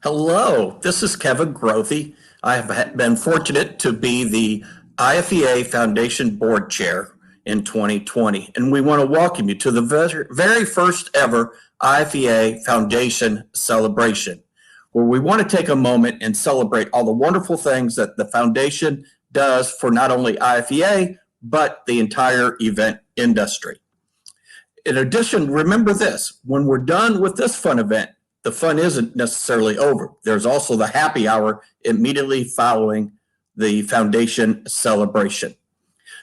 Hello, this is Kevin Grothy. I have been fortunate to be the IFEA Foundation Board Chair in 2020, and we want to welcome you to the very first ever IFEA Foundation celebration, where we want to take a moment and celebrate all the wonderful things that the foundation does for not only IFEA, but the entire event industry. In addition, remember this, when we're done with this fun event, the fun isn't necessarily over. There's also the happy hour immediately following the foundation celebration.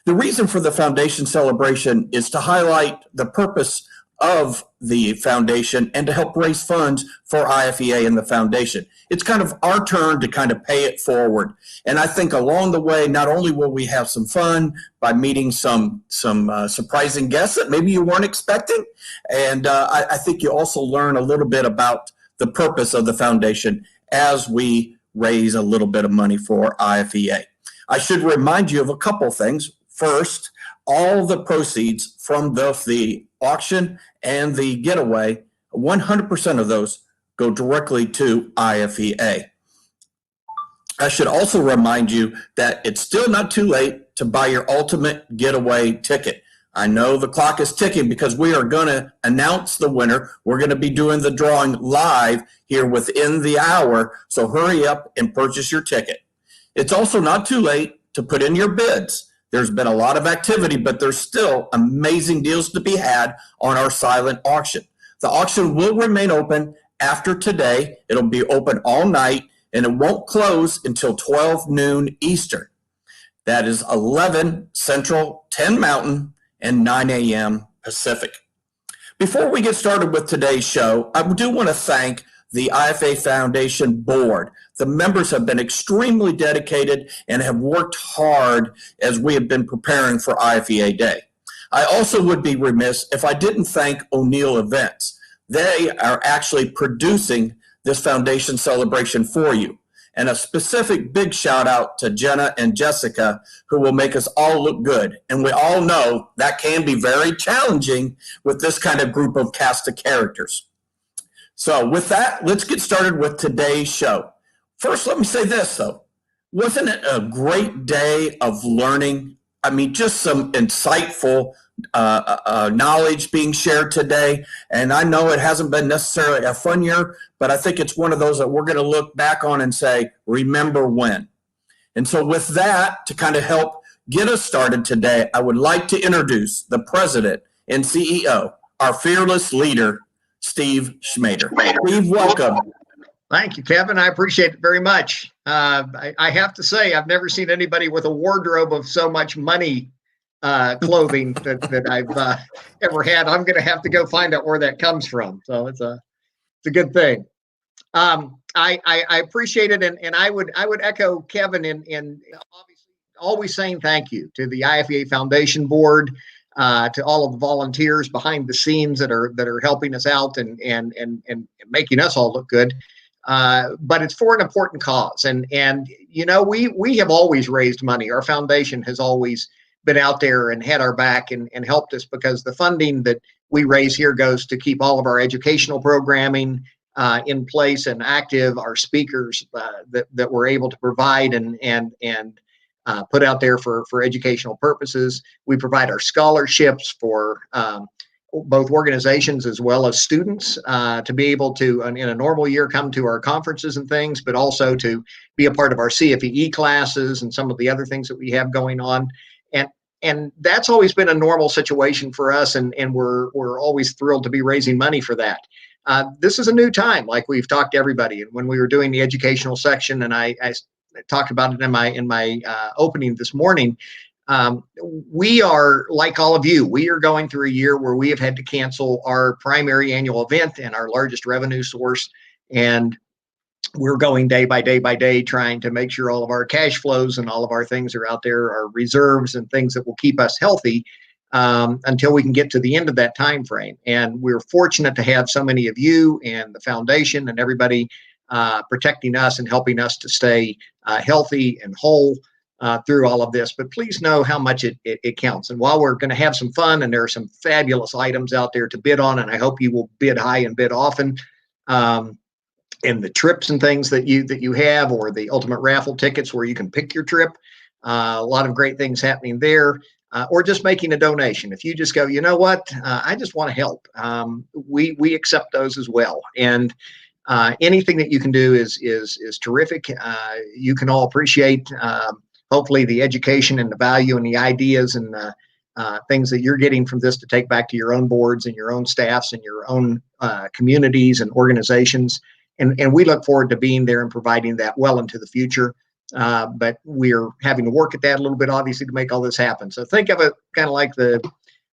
The reason for the foundation celebration is to highlight the purpose of the foundation and to help raise funds for IFEA and the foundation. It's kind of our turn to kind of pay it forward. And I think along the way, not only will we have some fun by meeting some surprising guests that maybe you weren't expecting, and I think you also learn a little bit about the purpose of the foundation as we raise a little bit of money for IFEA. I should remind you of a couple things. First, all the proceeds from both the auction and the getaway, 100% of those go directly to IFEA. I should also remind you that it's still not too late to buy your ultimate getaway ticket. I know the clock is ticking because we are going to announce the winner. We're going to be doing the drawing live here within the hour, so hurry up and purchase your ticket. It's also not too late to put in your bids. There's been a lot of activity, but there's still amazing deals to be had on our silent auction. The auction will remain open after today. It'll be open all night, and it won't close until 12 noon Eastern. That is 11 Central, 10 Mountain, and 9 a.m. Pacific. Before we get started with today's show, I do want to thank the IFA Foundation Board. The members have been extremely dedicated and have worked hard as we have been preparing for IFEA Day. I also would be remiss if I didn't thank O'Neill Events. They are actually producing this foundation celebration for you. And a specific big shout out to Jenna and Jessica, who will make us all look good. And we all know that can be very challenging with this kind of group of cast of characters. So with that, let's get started with today's show. First, let me say this, though. Wasn't it a great day of learning? I mean, just some insightful knowledge being shared today. And I know it hasn't been necessarily a fun year, but I think it's one of those that we're going to look back on and say, remember when. And so with that, to kind of help get us started today, I would like to introduce the president and CEO, our fearless leader, Steve Schmader. Steve, welcome. Thank you, Kevin. I appreciate it very much. I have to say, I've never seen anybody with a wardrobe of so much money clothing that I've ever had. I'm going to have to go find out where that comes from. So it's a good thing. I appreciate it, and I would echo Kevin in obviously always saying thank you to the IFEA Foundation Board, to all of the volunteers behind the scenes that are helping us out and making us all look good. But it's for an important cause. And you know, we have always raised money. Our foundation has always been out there and had our back and helped us, because the funding that we raise here goes to keep all of our educational programming in place and active, our speakers that we're able to provide and put out there for educational purposes. We provide our scholarships for both organizations as well as students to be able to, in a normal year, come to our conferences and things, but also to be a part of our CFEE classes and some of the other things that we have going on. And that's always been a normal situation for us, and we're always thrilled to be raising money for that. This is a new time, like we've talked to everybody. And when we were doing the educational section, and I talked about it in my opening this morning, we are, like all of you, we are going through a year where we have had to cancel our primary annual event and our largest revenue source. And we're going day by day trying to make sure all of our cash flows and all of our things are out there, our reserves and things that will keep us healthy until we can get to the end of that time frame. And we're fortunate to have so many of you and the foundation and everybody protecting us and helping us to stay healthy and whole through all of this. But please know how much it counts. And while we're going to have some fun, and there are some fabulous items out there to bid on, and I hope you will bid high and bid often, and the trips and things that you have, or the ultimate raffle tickets where you can pick your trip. A lot of great things happening there. Or just making a donation. If you just go, you know what, I just want to help. We accept those as well. And anything that you can do is terrific. You can all appreciate, hopefully, the education and the value and the ideas and things that you're getting from this to take back to your own boards and your own staffs and your own communities and organizations. And we look forward to being there and providing that well into the future. But we're having to work at that a little bit, obviously, to make all this happen. So think of it kind of like the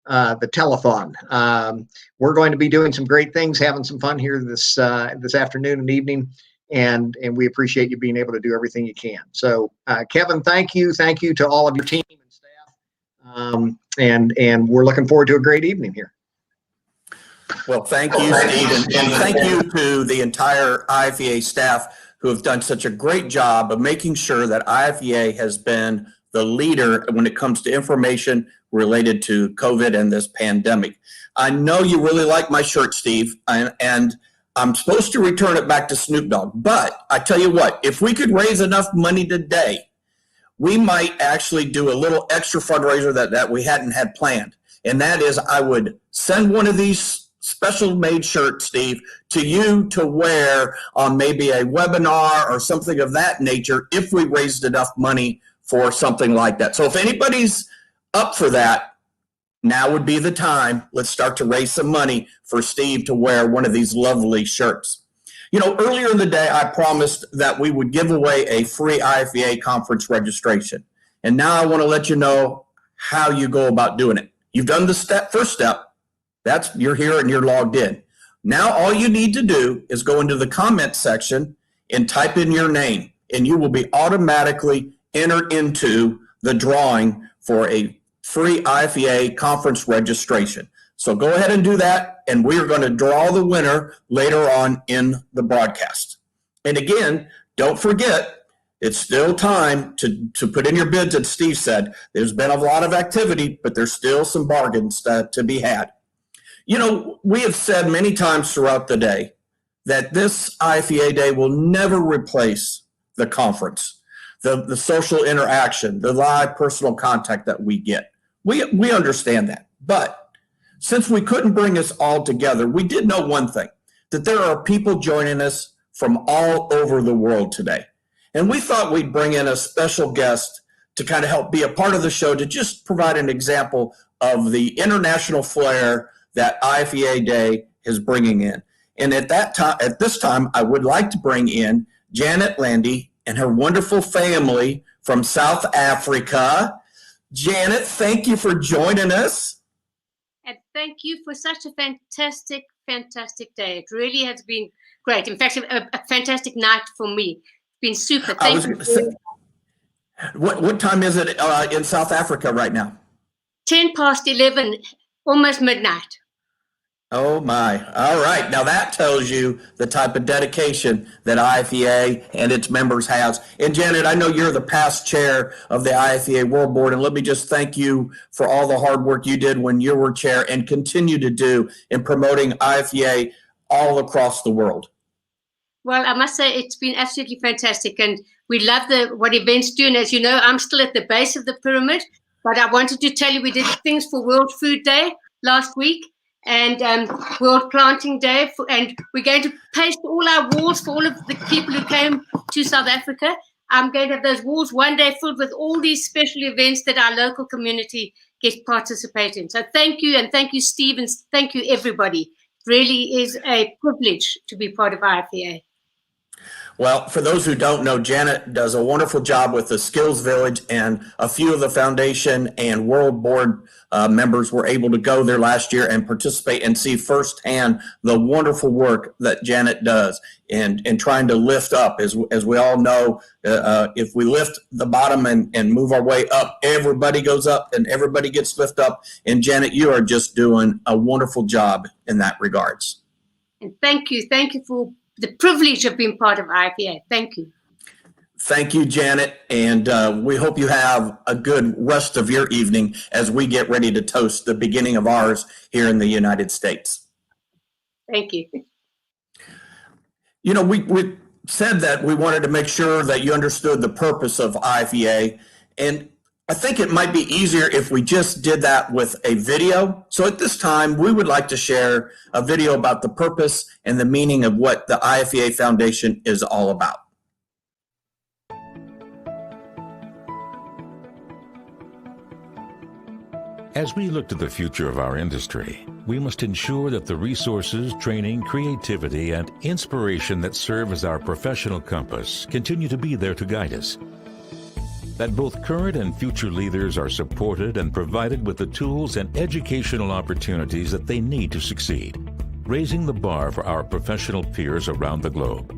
telethon. We're going to be doing some great things, having some fun here this afternoon and evening, and we appreciate you being able to do everything you can. So, Kevin, thank you to all of your team and staff, and we're looking forward to a great evening here. Well, thank you, Steve, and thank you to the entire IFEA staff who have done such a great job of making sure that IFEA has been the leader when it comes to information related to COVID and this pandemic. I know you really like my shirt, Steve, and I'm supposed to return it back to Snoop Dogg. But I tell you what, if we could raise enough money today, we might actually do a little extra fundraiser that we hadn't had planned. And that is, I would send one of these special made shirt, Steve, to you to wear on maybe a webinar or something of that nature if we raised enough money for something like that. So if anybody's up for that, now would be the time. Let's start to raise some money for Steve to wear one of these lovely shirts. You know, earlier in the day, I promised that we would give away a free IFEA conference registration. And now I want to let you know how you go about doing it. You've done the first step. You're here and you're logged in. Now all you need to do is go into the comment section and type in your name, and you will be automatically entered into the drawing for a free IFEA conference registration. So go ahead and do that, and we are going to draw the winner later on in the broadcast. And again, don't forget, it's still time to put in your bids, as Steve said. There's been a lot of activity, but there's still some bargains to be had. You know, we have said many times throughout the day that this IFEA Day will never replace the conference, the social interaction, the live personal contact that we get. We understand that. But since we couldn't bring us all together, we did know one thing, that there are people joining us from all over the world today. And we thought we'd bring in a special guest to kind of help be a part of the show, to just provide an example of the international flair that IFEA Day is bringing in. And at this time, I would like to bring in Janet Landy and her wonderful family from South Africa. Janet, thank you for joining us. And thank you for such a fantastic day. It really has been great. In fact, a fantastic night for me. It's been super. Thank you. What time is it in South Africa right now? 11, almost midnight. Oh my. All right. Now that tells you the type of dedication that IFEA and its members has. And Janet, I know you're the past chair of the IFEA World Board, and let me just thank you for all the hard work you did when you were chair and continue to do in promoting IFEA all across the world. Well, I must say it's been absolutely fantastic, and we love what events do. And as you know, I'm still at the base of the pyramid, but I wanted to tell you we did things for World Food Day last week, and World Planting Day, and we're going to paste all our walls for all of the people who came to South Africa. I'm going to have those walls one day filled with all these special events that our local community gets to participate in. So thank you, and thank you, Steve, and thank you, everybody. It really is a privilege to be part of IFEA. Well, for those who don't know, Janet does a wonderful job with the Skills Village, and a few of the foundation and World Board members were able to go there last year and participate and see firsthand the wonderful work that Janet does in trying to lift up. As we all know, if we lift the bottom and move our way up, everybody goes up and everybody gets lifted up. And Janet, you are just doing a wonderful job in that regards. And thank you for the privilege of being part of IFEA. Thank you. Thank you, Janet, and we hope you have a good rest of your evening as we get ready to toast the beginning of ours here in the United States. Thank you. We said that we wanted to make sure that you understood the purpose of IFEA, and I think it might be easier if we just did that with a video. So at this time, we would like to share a video about the purpose and the meaning of what the IFEA Foundation is all about. As we look to the future of our industry, we must ensure that the resources, training, creativity, and inspiration that serve as our professional compass continue to be there to guide us. That both current and future leaders are supported and provided with the tools and educational opportunities that they need to succeed, raising the bar for our professional peers around the globe.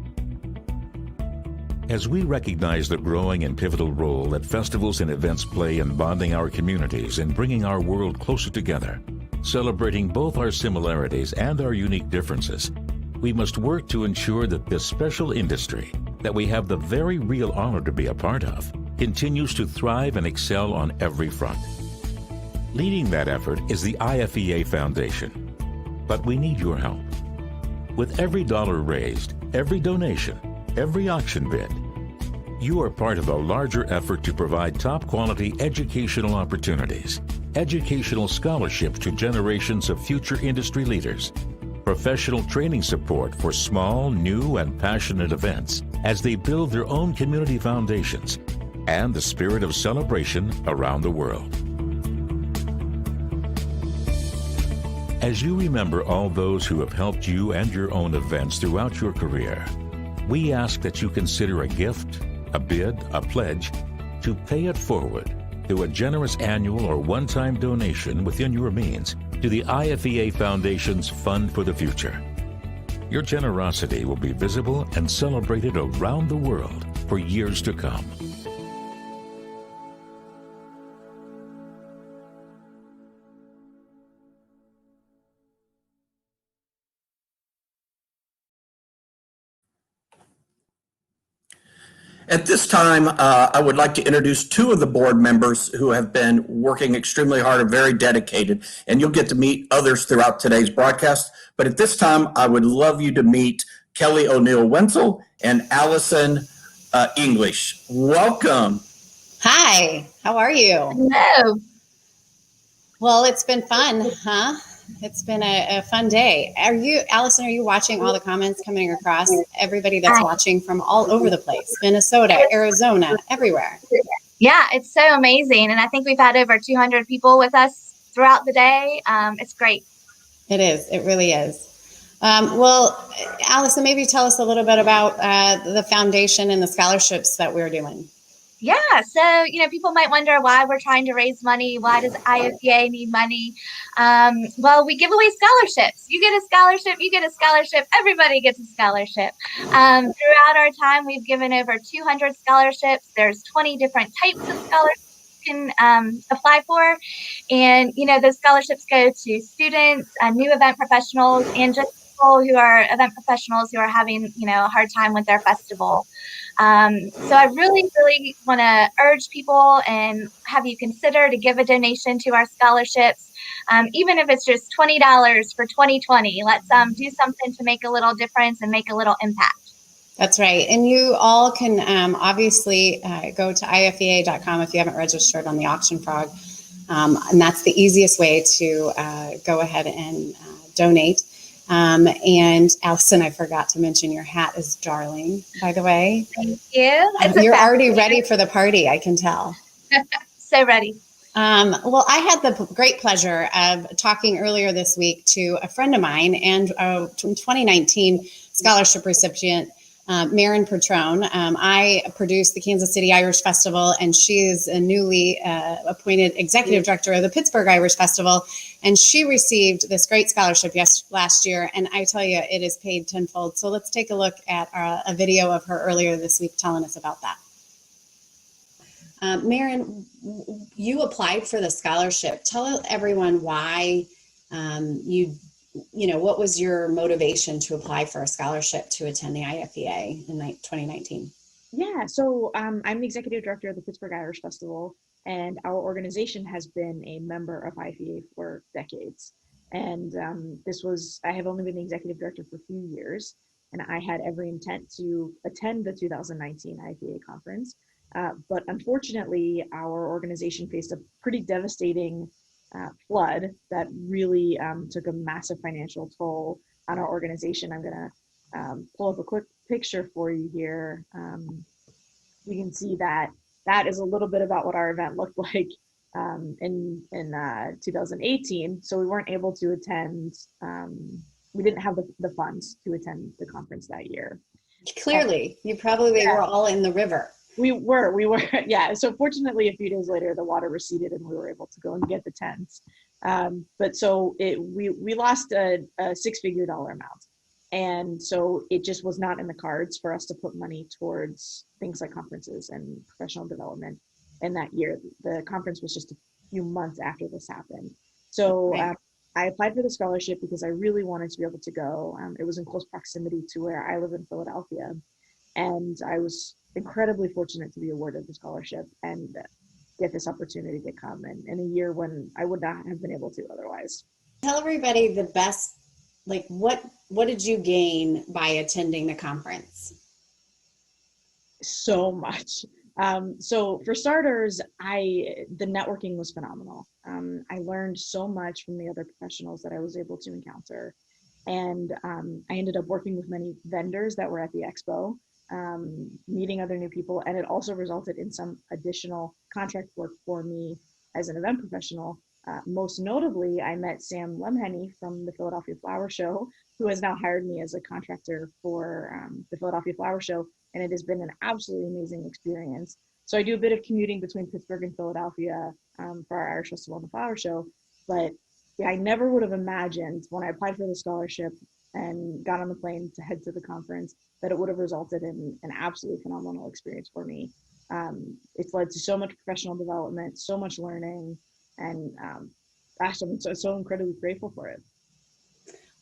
As we recognize the growing and pivotal role that festivals and events play in bonding our communities and bringing our world closer together, celebrating both our similarities and our unique differences, we must work to ensure that this special industry that we have the very real honor to be a part of continues to thrive and excel on every front. Leading that effort is the IFEA Foundation, but we need your help. With every dollar raised, every donation, every auction bid, you are part of a larger effort to provide top-quality educational opportunities, educational scholarships to generations of future industry leaders, professional training support for small, new, and passionate events as they build their own community foundations, and the spirit of celebration around the world. As you remember all those who have helped you and your own events throughout your career, we ask that you consider a gift, a bid, a pledge, to pay it forward through a generous annual or one-time donation within your means to the IFEA Foundation's Fund for the Future. Your generosity will be visible and celebrated around the world for years to come. At this time, I would like to introduce two of the board members who have been working extremely hard and very dedicated, and you'll get to meet others throughout today's broadcast. But at this time, I would love you to meet Kelly O'Neill Wenzel and Allison English. Welcome. Hi, how are you? Hello. Well, it's been fun, huh? It's been a fun day. Allison, are you watching all the comments coming across? Everybody that's watching from all over the place, Minnesota, Arizona, everywhere. Yeah, it's so amazing. And I think we've had over 200 people with us throughout the day. It's great. It is. It really is. Well, Allison, maybe tell us a little bit about the foundation and the scholarships that we're doing. Yeah, so, people might wonder why we're trying to raise money. Why does IFEA need money? Well, we give away scholarships. You get a scholarship, you get a scholarship, everybody gets a scholarship. Throughout our time, we've given over 200 scholarships. There's 20 different types of scholarships you can apply for. And, those scholarships go to students, new event professionals, and just people who are event professionals who are having, a hard time with their festival. So I really, really want to urge people and have you consider to give a donation to our scholarships, even if it's just $20 for 2020. Let's do something to make a little difference and make a little impact. That's right. And you all can obviously go to ifea.com if you haven't registered on the Auction Frog. And that's the easiest way to go ahead and donate. And Allison, I forgot to mention your hat is darling, by the way. Thank you. You're already ready for the party, I can tell. So ready. Well, I had the great pleasure of talking earlier this week to a friend of mine and 2019 scholarship recipient, Marin Petrone. I produced the Kansas City Irish Festival, and she is a newly appointed executive director of the Pittsburgh Irish Festival. And she received this great scholarship last year. And I tell you, it is paid tenfold. So let's take a look at a video of her earlier this week telling us about that. Marin, you applied for the scholarship. Tell everyone why what was your motivation to apply for a scholarship to attend the IFEA in 2019? Yeah, so I'm the executive director of the Pittsburgh Irish Festival, and our organization has been a member of IFEA for decades. And I have only been the executive director for a few years. and I had every intent to attend the 2019 IFEA conference. But unfortunately, our organization faced a pretty devastating flood that really took a massive financial toll on our organization. I'm going to pull up a quick picture for you here. You can see that is a little bit about what our event looked like in 2018. So we weren't able to attend. We didn't have the funds to attend the conference that year. Clearly, you probably were all in the river. We were, yeah. So fortunately, a few days later, the water receded and we were able to go and get the tents. But so we lost a six-figure dollar amount. And so it just was not in the cards for us to put money towards things like conferences and professional development in that year. The conference was just a few months after this happened. So I applied for the scholarship because I really wanted to be able to go. It was in close proximity to where I live in Philadelphia. And I was incredibly fortunate to be awarded the scholarship and get this opportunity to come in a year when I would not have been able to otherwise. Tell everybody the best, like what did you gain by attending the conference? So much. So for starters, the networking was phenomenal. I learned so much from the other professionals that I was able to encounter. And I ended up working with many vendors that were at the expo, meeting other new people. And it also resulted in some additional contract work for me as an event professional. Most notably, I met Sam Lemhenny from the Philadelphia Flower Show, who has now hired me as a contractor for the Philadelphia Flower Show. And it has been an absolutely amazing experience. So I do a bit of commuting between Pittsburgh and Philadelphia for our Irish Festival and the Flower Show. But yeah, I never would have imagined when I applied for the scholarship and got on the plane to head to the conference that it would have resulted in an absolutely phenomenal experience for me. It's led to so much professional development, so much learning, and gosh, I'm so incredibly grateful for it.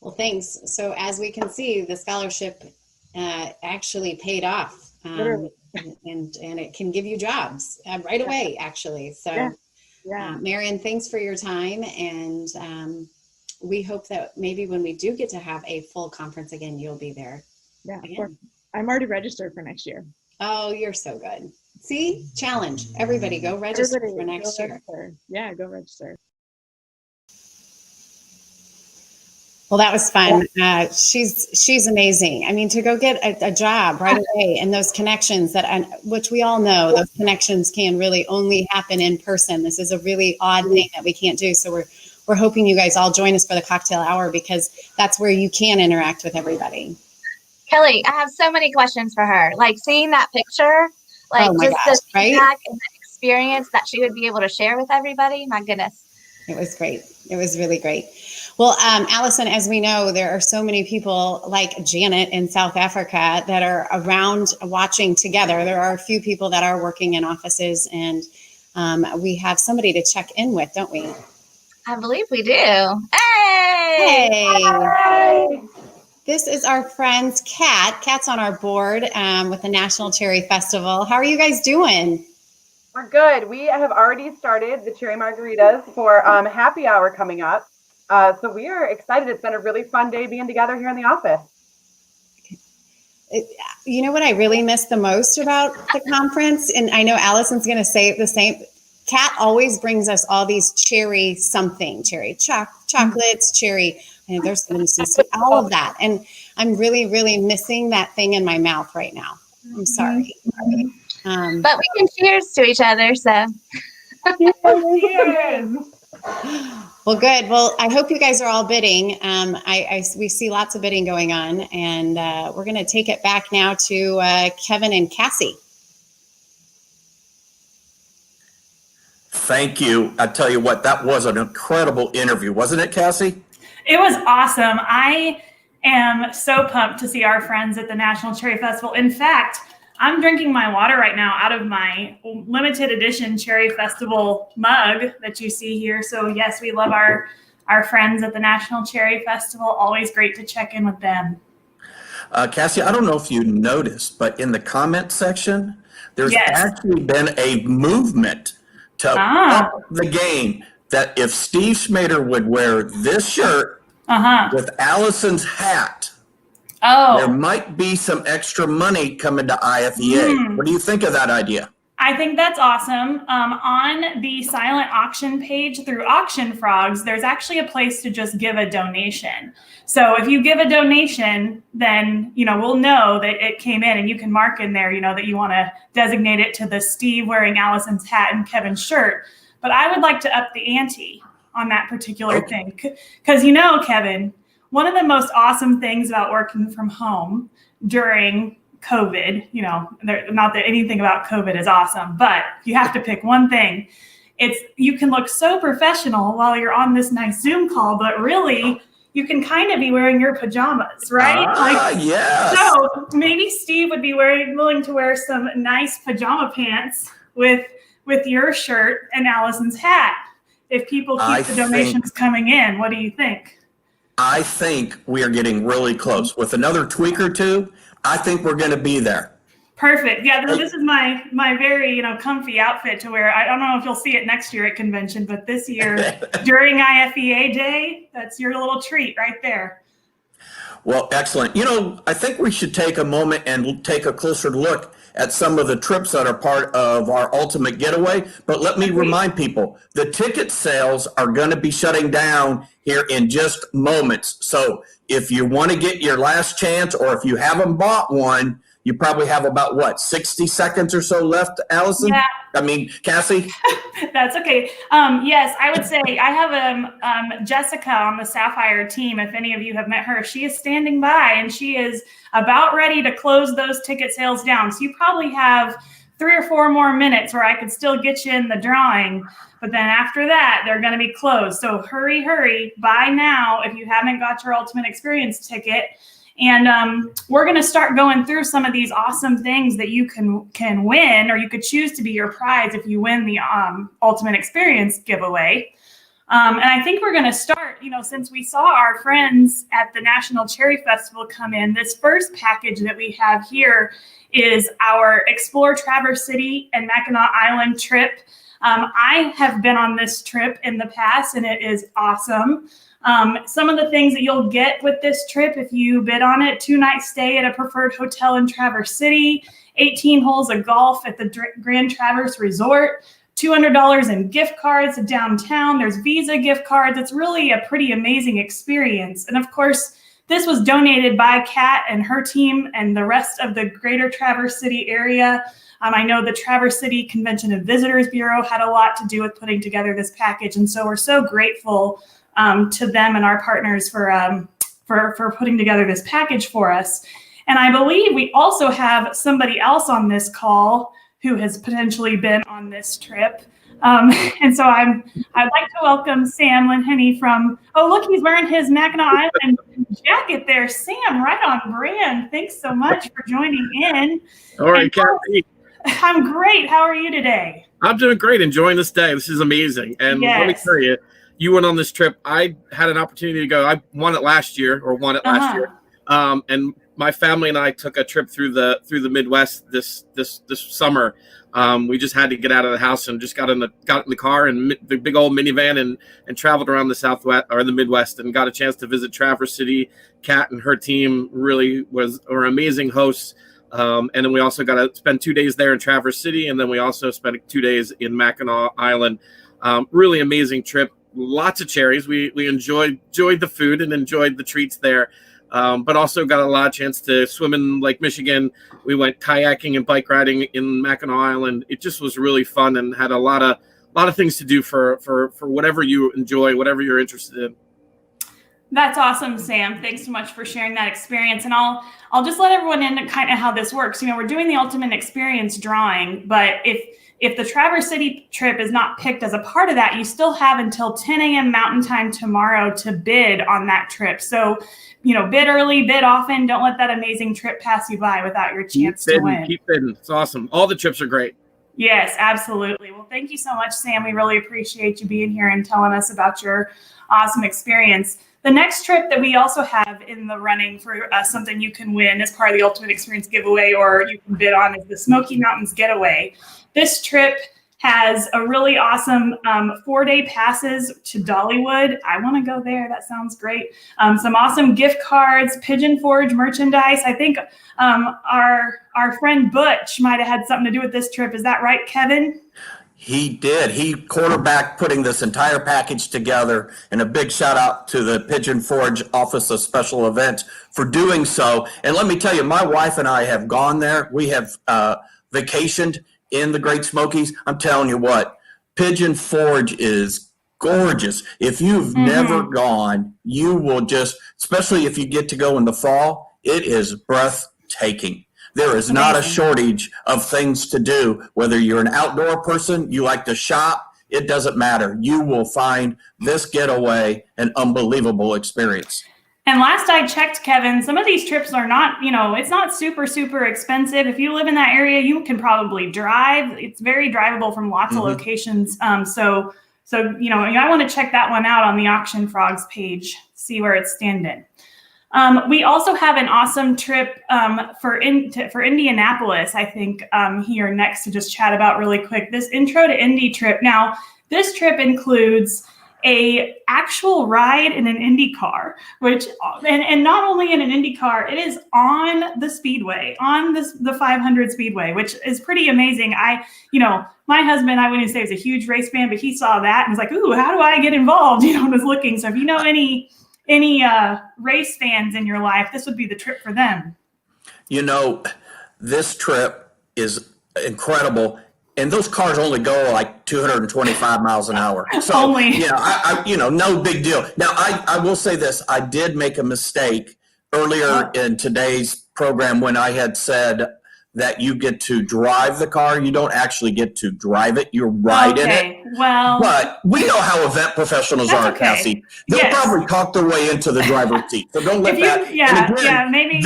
Well, thanks. So as we can see, the scholarship actually paid off, and it can give you jobs right away, actually. So, Marion, thanks for your time, and we hope that maybe when we do get to have a full conference again, you'll be there. Yeah, of course. I'm already registered for next year. Oh, you're so good. See, challenge everybody, go register for next year. Yeah, go register. Well, that was fun. She's amazing. I mean, to go get a job right away, and those connections which we all know, those connections can really only happen in person. This is a really odd thing that we can't do. So we're hoping you guys all join us for the cocktail hour, because that's where you can interact with everybody. Kelly, I have so many questions for her. Like seeing that picture, like the feedback and the experience that she would be able to share with everybody. My goodness. It was great. It was really great. Well, Allison, as we know, there are so many people like Janet in South Africa that are around watching together. There are a few people that are working in offices, and we have somebody to check in with, don't we? I believe we do. Hey! Hey! This is our friend Kat. Kat's on our board with the National Cherry Festival. How are you guys doing? We're good. We have already started the cherry margaritas for happy hour coming up. So we are excited. It's been a really fun day being together here in the office. You know what I really miss the most about the conference? And I know Allison's going to say the same. Kat always brings us all these cherry something, cherry chocolates, cherry, and there's some all of that. And I'm really, really missing that thing in my mouth right now. I'm sorry. But we can cheers to each other, so. Cheers. Well, good. Well, I hope you guys are all bidding. We see lots of bidding going on, and we're going to take it back now to Kevin and Cassie. Thank you. I tell you what, that was an incredible interview, wasn't it, Cassie? It was awesome. I am so pumped to see our friends at the National Cherry Festival. In fact, I'm drinking my water right now out of my limited edition Cherry Festival mug that you see here. So yes, we love our friends at the National Cherry Festival. Always great to check in with them. Cassie, I don't know if you noticed, but in the comment section, there's actually been a movement to up the game that if Steve Schmader would wear this shirt with Allison's hat, There Oh, might be some extra money coming to IFEA. What do you think of that idea? I think that's awesome. On the silent auction page through Auction Frogs, there's actually a place to just give a donation. So if you give a donation, then, we'll know that it came in, and you can mark in there, that you want to designate it to the Steve wearing Allison's hat and Kevin's shirt. But I would like to up the ante on that particular thing. Because, Kevin, one of the most awesome things about working from home during COVID, not that anything about COVID is awesome, but you have to pick one thing. You can look so professional while you're on this nice Zoom call, but really you can kind of be wearing your pajamas, right? Yes. So maybe Steve would be willing to wear some nice pajama pants with your shirt and Allison's hat. If people keep the donations coming in, what do you think? I think we are getting really close. With another tweak or two, I think we're going to be there. Perfect. Yeah, this is my very comfy outfit to wear. I don't know if you'll see it next year at convention, but this year during IFEA Day, that's your little treat right there. Well, excellent. I think we should take a moment and take a closer look at some of the trips that are part of our Ultimate Getaway. But let me remind people, the ticket sales are going to be shutting down here in just moments. So if you want to get your last chance, or if you haven't bought one, you probably have about 60 seconds or so left, Allison? Yeah. I mean, Cassie? That's okay. Yes, I would say I have Jessica on the Sapphire team. If any of you have met her, she is standing by, and she is about ready to close those ticket sales down. So you probably have 3 or 4 more minutes where I could still get you in the drawing. But then after that, they're going to be closed. So hurry, buy now if you haven't got your Ultimate Experience ticket. And we're going to start going through some of these awesome things that you can win, or you could choose to be your prize if you win the Ultimate Experience giveaway. And I think we're going to start, since we saw our friends at the National Cherry Festival come in, this first package that we have here is our Explore Traverse City and Mackinac Island trip. I have been on this trip in the past, and it is awesome. Some of the things that you'll get with this trip, if you bid on it: 2-night stay at a preferred hotel in Traverse City, 18 holes of golf at the Grand Traverse Resort, $200 in gift cards downtown. There's Visa gift cards. It's really a pretty amazing experience. And of course, this was donated by Kat and her team and the rest of the greater Traverse City area. I know the Traverse City Convention and Visitors Bureau had a lot to do with putting together this package. And so we're so grateful to them and our partners for putting together this package for us. And I believe we also have somebody else on this call who has potentially been on this trip. And so I'd like to welcome Sam Linhenny from, look, he's wearing his Mackinac Island jacket there. Sam, right on brand. Thanks so much for joining in. All right, Kathy. I'm great. How are you today? I'm doing great. Enjoying this day. This is amazing. And let me tell you, you went on this trip. I had an opportunity to go. I won it last year. And my family and I took a trip through the Midwest this summer. We just had to get out of the house and just got in the car and the big old minivan and traveled around the Southwest or the Midwest and got a chance to visit Traverse City. Kat and her team really were amazing hosts. And then we also got to spend 2 days there in Traverse City, and then we also spent 2 days in Mackinac Island. Really amazing trip. Lots of cherries. We enjoyed the food and enjoyed the treats there. But also got a lot of chance to swim in Lake Michigan. We went kayaking and bike riding in Mackinac Island. It just was really fun and had a lot of things to do for whatever you enjoy, whatever you're interested in. That's awesome, Sam. Thanks so much for sharing that experience. And I'll just let everyone in kind of how this works. We're doing the Ultimate Experience drawing, but if the Traverse City trip is not picked as a part of that, you still have until 10 a.m. Mountain Time tomorrow to bid on that trip. So, bid early, bid often. Don't let that amazing trip pass you by without your chance to win. Keep bidding. It's awesome. All the trips are great. Yes, absolutely. Well, thank you so much, Sam. We really appreciate you being here and telling us about your awesome experience. The next trip that we also have in the running for something you can win as part of the Ultimate Experience giveaway, or you can bid on, is the Smoky Mountains Getaway. This trip has a really awesome 4-day passes to Dollywood. I want to go there. That sounds great. Some awesome gift cards, Pigeon Forge merchandise. I think our friend Butch might have had something to do with this trip. Is that right, Kevin? He did. He quarterbacked putting this entire package together, and a big shout out to the Pigeon Forge Office of Special Events for doing so. And let me tell you, my wife and I have gone there. We have vacationed in the Great Smokies. I'm telling you what, Pigeon Forge is gorgeous. If you've never gone, you will just, especially if you get to go in the fall, it is breathtaking. There is not a shortage of things to do. Whether you're an outdoor person, you like to shop, it doesn't matter. You will find this getaway an unbelievable experience. And last I checked, Kevin, some of these trips are not, it's not super, super expensive. If you live in that area, you can probably drive. It's very drivable from lots of locations. So I want to check that one out on the Auction Frogs page, see where it's standing. We also have an awesome trip for Indianapolis, I think, here next to just chat about really quick. This Intro to Indy trip. Now, this trip includes a actual ride in an Indy car, which and not only in an Indy car, it is on the speedway, on the 500 speedway, which is pretty amazing. My husband, I wouldn't say is a huge race fan, but he saw that and was like, "Ooh, how do I get involved?" And was looking. So if you know any race fans in your life, this would be the trip for them. This trip is incredible. And those cars only go like 225 miles an hour. So, only. No big deal. Now, I will say this. I did make a mistake earlier in today's program when I had said that you get to drive the car. You don't actually get to drive it. You ride in it. Well, but we know how event professionals are, okay. Cassie. They'll probably talk their way into the driver's seat. So don't let that. Maybe.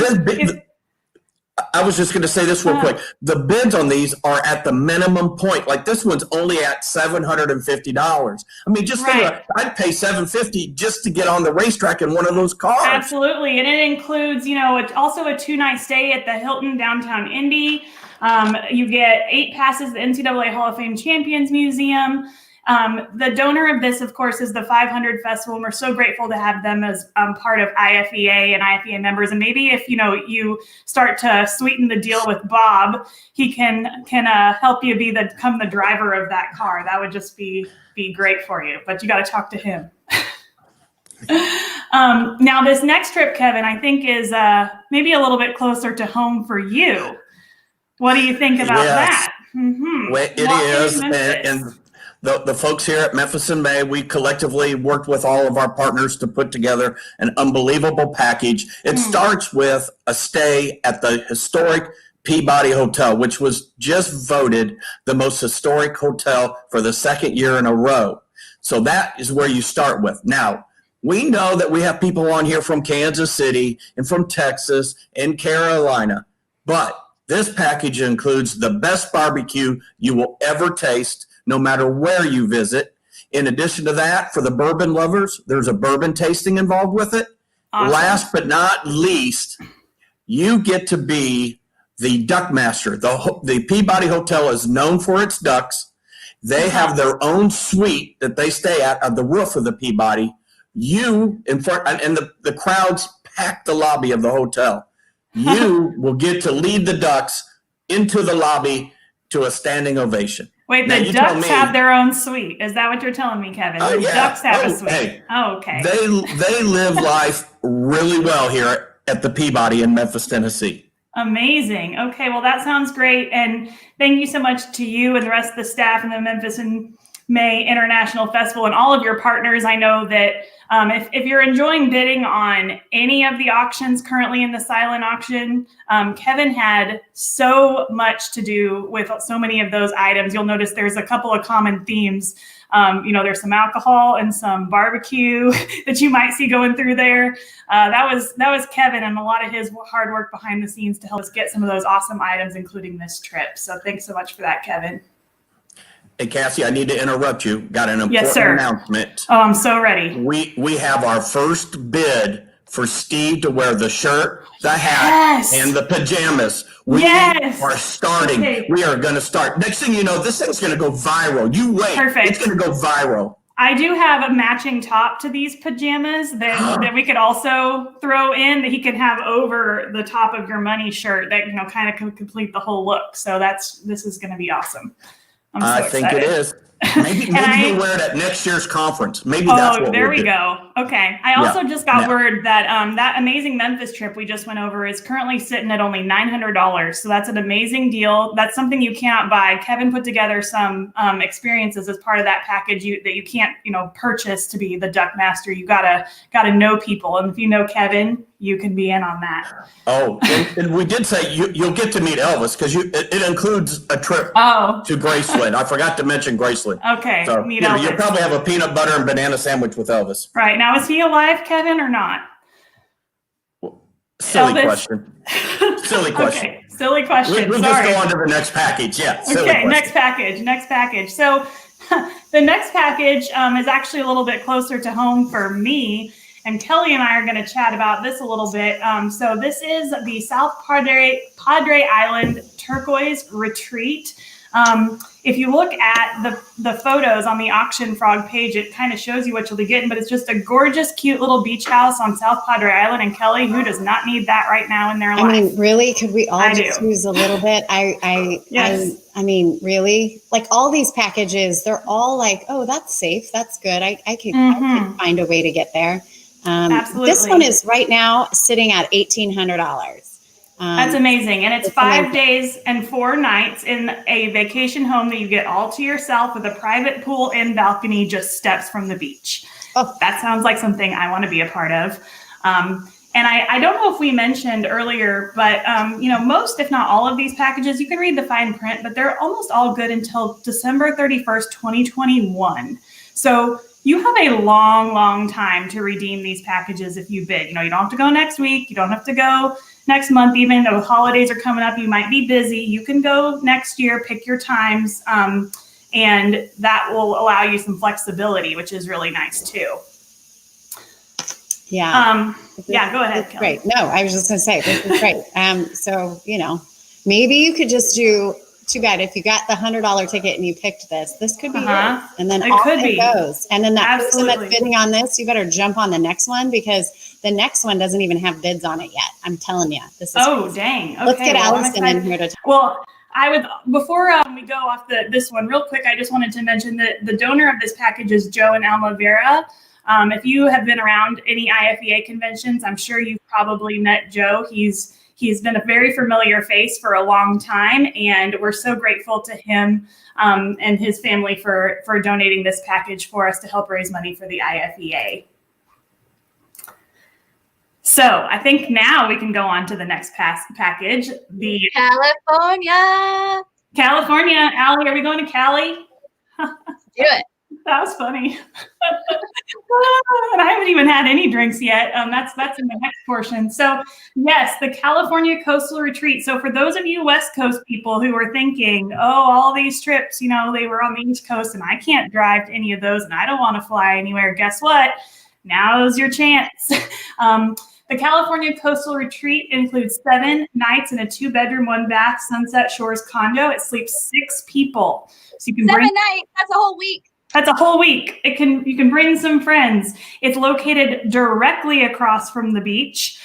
I was just going to say this real quick. The bids on these are at the minimum point. Like this one's only at $750. I mean, just think about it. I'd pay $750 just to get on the racetrack in one of those cars. Absolutely, and it includes, also a 2-night stay at the Hilton downtown Indy. You get 8 passes to the NCAA Hall of Fame Champions Museum. The donor of this, of course, is the 500 Festival, and we're so grateful to have them as part of IFEA and IFEA members. And maybe if you start to sweeten the deal with Bob, he can help you become the driver of that car. That would just be great for you. But you got to talk to him. Now, this next trip, Kevin, I think is maybe a little bit closer to home for you. What do you think about that? Well, it is, and the folks here at Memphis in May, we collectively worked with all of our partners to put together an unbelievable package. It starts with a stay at the historic Peabody Hotel, which was just voted the most historic hotel for the 2nd year in a row. So that is where you start with. Now, we know that we have people on here from Kansas City and from Texas and Carolina, but this package includes the best barbecue you will ever taste, no matter where you visit. In addition to that, for the bourbon lovers, there's a bourbon tasting involved with it. Awesome. Last but not least, you get to be the duck master. The Peabody Hotel is known for its ducks. They have their own suite that they stay at on the roof of the Peabody. You, in front, and the crowds pack the lobby of the hotel. You will get to lead the ducks into the lobby to a standing ovation. Wait, the ducks have their own suite. Is that what you're telling me, Kevin? The ducks have a suite. Hey, okay. They live life really well here at the Peabody in Memphis, Tennessee. Amazing. Okay, well, that sounds great. And thank you so much to you and the rest of the staff in the Memphis in May International Festival and all of your partners. I know that if you're enjoying bidding on any of the auctions currently in the silent auction, Kevin had so much to do with so many of those items. You'll notice there's a couple of common themes. There's some alcohol and some barbecue that you might see going through there. That was Kevin and a lot of his hard work behind the scenes to help us get some of those awesome items, including this trip. So thanks so much for that, Kevin. Hey, Cassie, I need to interrupt you. Got an important announcement. Oh, I'm so ready. We have our first bid for Steve to wear the shirt, the hat, and the pajamas. We are starting. Okay. We are going to start. Next thing you know, this thing's going to go viral. You wait. Perfect. It's going to go viral. I do have a matching top to these pajamas that we could also throw in that he can have over the top of your money shirt that, you know, kind of can complete the whole look. So this is going to be awesome. I'm so think excited. it is. Maybe you'll wear it at next year's conference. Maybe that's what there we'll we do. go. Okay. I also just got word that that amazing Memphis trip we just went over is currently sitting at only $900. So that's an amazing deal. That's something you cannot buy. Kevin put together some experiences as part of that package that you can't, you know, purchase to be the duck master. You gotta know people, and if you know Kevin, you can be in on that. Oh, and we did say you'll get to meet Elvis because it includes a trip to Graceland. I forgot to mention Graceland. Okay, so meet Elvis. You'll probably have a peanut butter and banana sandwich with Elvis. Right. Now, is he alive, Kevin, or not? Silly Elvis? Question. Silly question. Okay, silly question. We'll Sorry. just go on to the next package. Yeah, silly Okay, question. next package. So the next package is actually a little bit closer to home for me. And Kelly and I are going to chat about this a little bit. So this is the South Padre Island Turquoise Retreat. If you look at the photos on the Auction Frog page, it kind of shows you what you'll be getting, but it's just a gorgeous, cute little beach house on South Padre Island. And Kelly, who does not need that right now in their life? I mean, really, could we all just use a little bit? Yes. I mean, really, like all these packages, they're all like, oh, that's safe. That's good. I could find a way to get there. Absolutely. This one is right now sitting at $1,800. That's amazing. And it's 5 days and 4 nights in a vacation home that you get all to yourself with a private pool and balcony just steps from the beach. Oh, that sounds like something I want to be a part of. And I don't know if we mentioned earlier, but you know, most, if not all of these packages, you can read the fine print, but they're almost all good until December 31st, 2021. So you have a long, long time to redeem these packages if you bid. You know, you don't have to go next week. You don't have to go next month, even though holidays are coming up. You might be busy. You can go next year, pick your times, and that will allow you some flexibility, which is really nice too. Yeah. Yeah, go ahead, Kelly. Great. No, I was just going to say, this is great. So, you know, maybe you could just do, too bad if you got the $100 ticket and you picked this could be yours. And then it goes. And then that person that's bidding on this, you better jump on the next one because the next one doesn't even have bids on it yet. I'm telling you, this is crazy. Dang. Okay, Let's get Allison in here to talk. Well, before we go off this one real quick, I just wanted to mention that the donor of this package is Joe and Alma Vera. If you have been around any IFEA conventions, I'm sure you've probably met Joe. He's been a very familiar face for a long time, and we're so grateful to him and his family for donating this package for us to help raise money for the IFEA. So I think now we can go on to the next package. The California. Allie, are we going to Cali? Do it. That was funny. And I haven't even had any drinks yet. That's in the next portion. So yes, the California Coastal Retreat. So for those of you West Coast people who are thinking, oh, all these trips, you know, they were on the East Coast and I can't drive to any of those and I don't want to fly anywhere. Guess what? Now's your chance. The California Coastal Retreat includes 7 nights in a 2-bedroom, 1-bath Sunset Shores condo. It sleeps 6 people. So you can 7 nights. That's a whole week. That's a whole week. You can bring some friends. It's located directly across from the beach.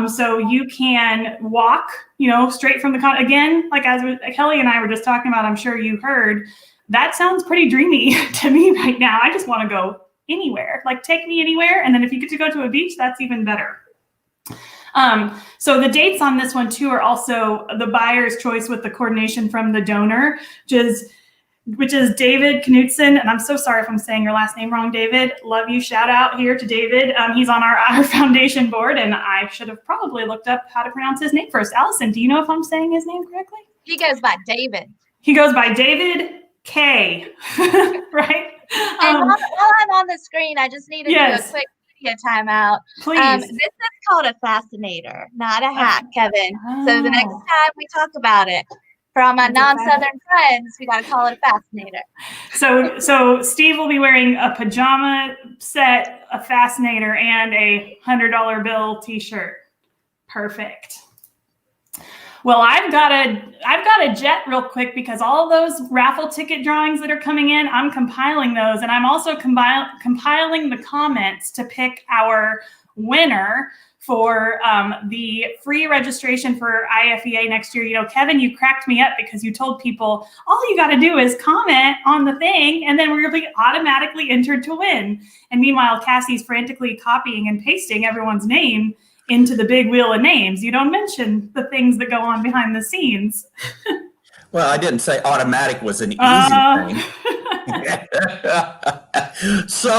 So you can walk, you know, straight from the condo. Again, like as Kelly and I were just talking about, I'm sure you heard, that sounds pretty dreamy to me right now. I just want to go anywhere. Like take me anywhere. And then if you get to go to a beach, that's even better. So the dates on this one too are also the buyer's choice with the coordination from the donor, which is David Knutson. And I'm so sorry if I'm saying your last name wrong, David. Love you. Shout out here to David. He's on our foundation board, and I should have probably looked up how to pronounce his name first. Allison, do you know if I'm saying his name correctly? He goes by David. He goes by David K. Right? And while I'm on the screen, I just need to do a quick media timeout. Please. This is called a fascinator, not a hack, Kevin. So the next time we talk about it, For all my non-Southern friends, we got to call it a fascinator. So Steve will be wearing a pajama set, a fascinator, and a $100 bill T-shirt. Perfect. Well, I've got a jet real quick because all of those raffle ticket drawings that are coming in, I'm compiling those, and I'm also compiling the comments to pick our winner for the free registration for IFEA next year. You know, Kevin, you cracked me up because you told people all you got to do is comment on the thing, and then we're going to be automatically entered to win. And meanwhile, Cassie's frantically copying and pasting everyone's name into the big wheel of names. You don't mention the things that go on behind the scenes. Well, I didn't say automatic was an easy thing. So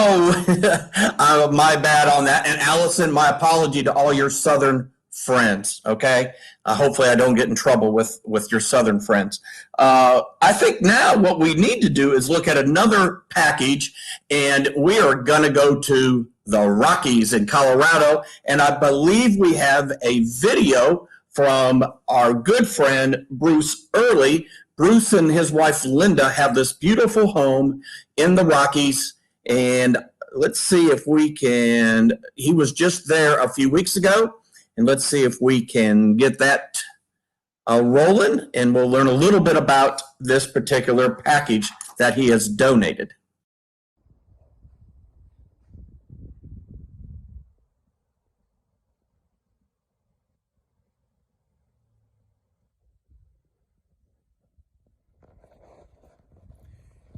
my bad on that. And Allison, my apology to all your Southern friends. Okay. Hopefully I don't get in trouble with your Southern friends. I think now what we need to do is look at another package, and we are going to go to the Rockies in Colorado. And I believe we have a video from our good friend, Bruce Early. Bruce and his wife, Linda, have this beautiful home in the Rockies. And let's see if we can, he was just there a few weeks ago. And let's see if we can get that rolling. And we'll learn a little bit about this particular package that he has donated.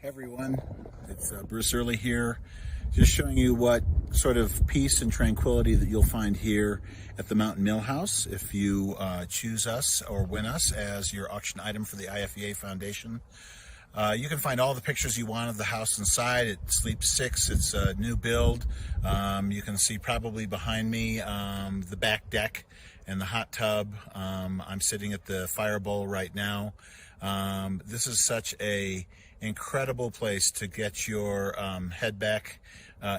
Hey everyone, it's Bruce Early here, just showing you what sort of peace and tranquility that you'll find here at the Mountain Mill House if you choose us or win us as your auction item for the IFEA Foundation. You can find all the pictures you want of the house inside. It sleeps 6, it's a new build. You can see probably behind me the back deck and the hot tub. I'm sitting at the fire bowl right now. This is such a incredible place to get your head back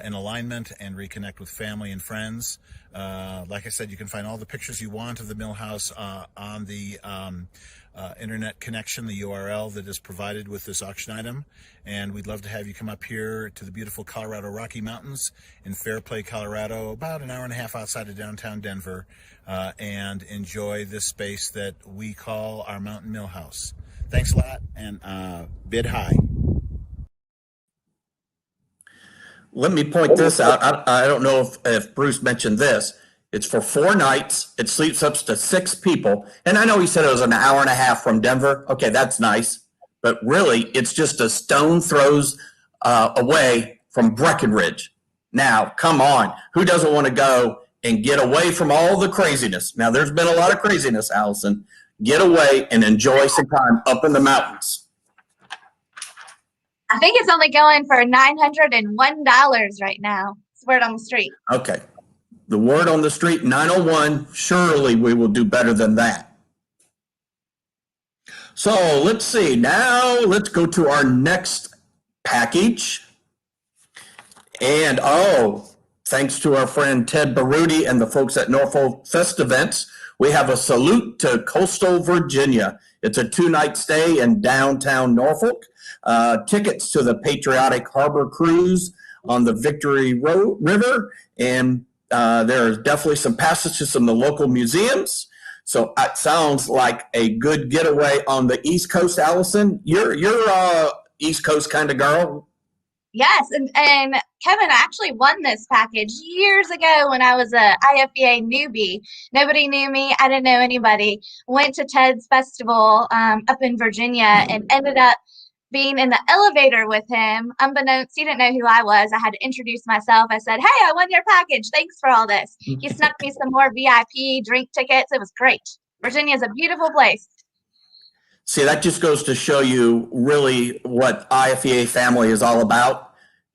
in alignment and reconnect with family and friends. Like I said, you can find all the pictures you want of the Mill House on the internet connection, the URL that is provided with this auction item. And we'd love to have you come up here to the beautiful Colorado Rocky Mountains in Fairplay, Colorado, about an hour and a half outside of downtown Denver, and enjoy this space that we call our Mountain Mill House. Thanks a lot, and bid high. Let me point this out. I don't know if Bruce mentioned this. It's for 4 nights. It sleeps up to 6 people. And I know he said it was an hour and a half from Denver. Okay, that's nice. But really, it's just a stone throws away from Breckenridge. Now, come on. Who doesn't want to go and get away from all the craziness? Now, there's been a lot of craziness, Allison. Get away and enjoy some time up in the mountains. I think it's only going for $901 right now. It's the word on the street. Okay. The word on the street, 901. Surely we will do better than that. So let's see. Now let's go to our next package. And thanks to our friend Ted Baruti and the folks at Norfolk Fest Events, we have a salute to coastal Virginia. It's a 2-night stay in downtown Norfolk. Tickets to the patriotic harbor cruise on the Victory River. And there's definitely some passes to some of the local museums. So it sounds like a good getaway on the East Coast, Allison. You're East Coast kind of girl. Yes, and Kevin actually won this package years ago when I was a IFEA newbie. Nobody knew me. I didn't know anybody. Went to Ted's festival up in Virginia and ended up being in the elevator with him. Unbeknownst, he didn't know who I was. I had to introduce myself. I said, "Hey, I won your package. Thanks for all this." He snuck me some more VIP drink tickets. It was great. Virginia is a beautiful place. See, that just goes to show you really what IFEA family is all about.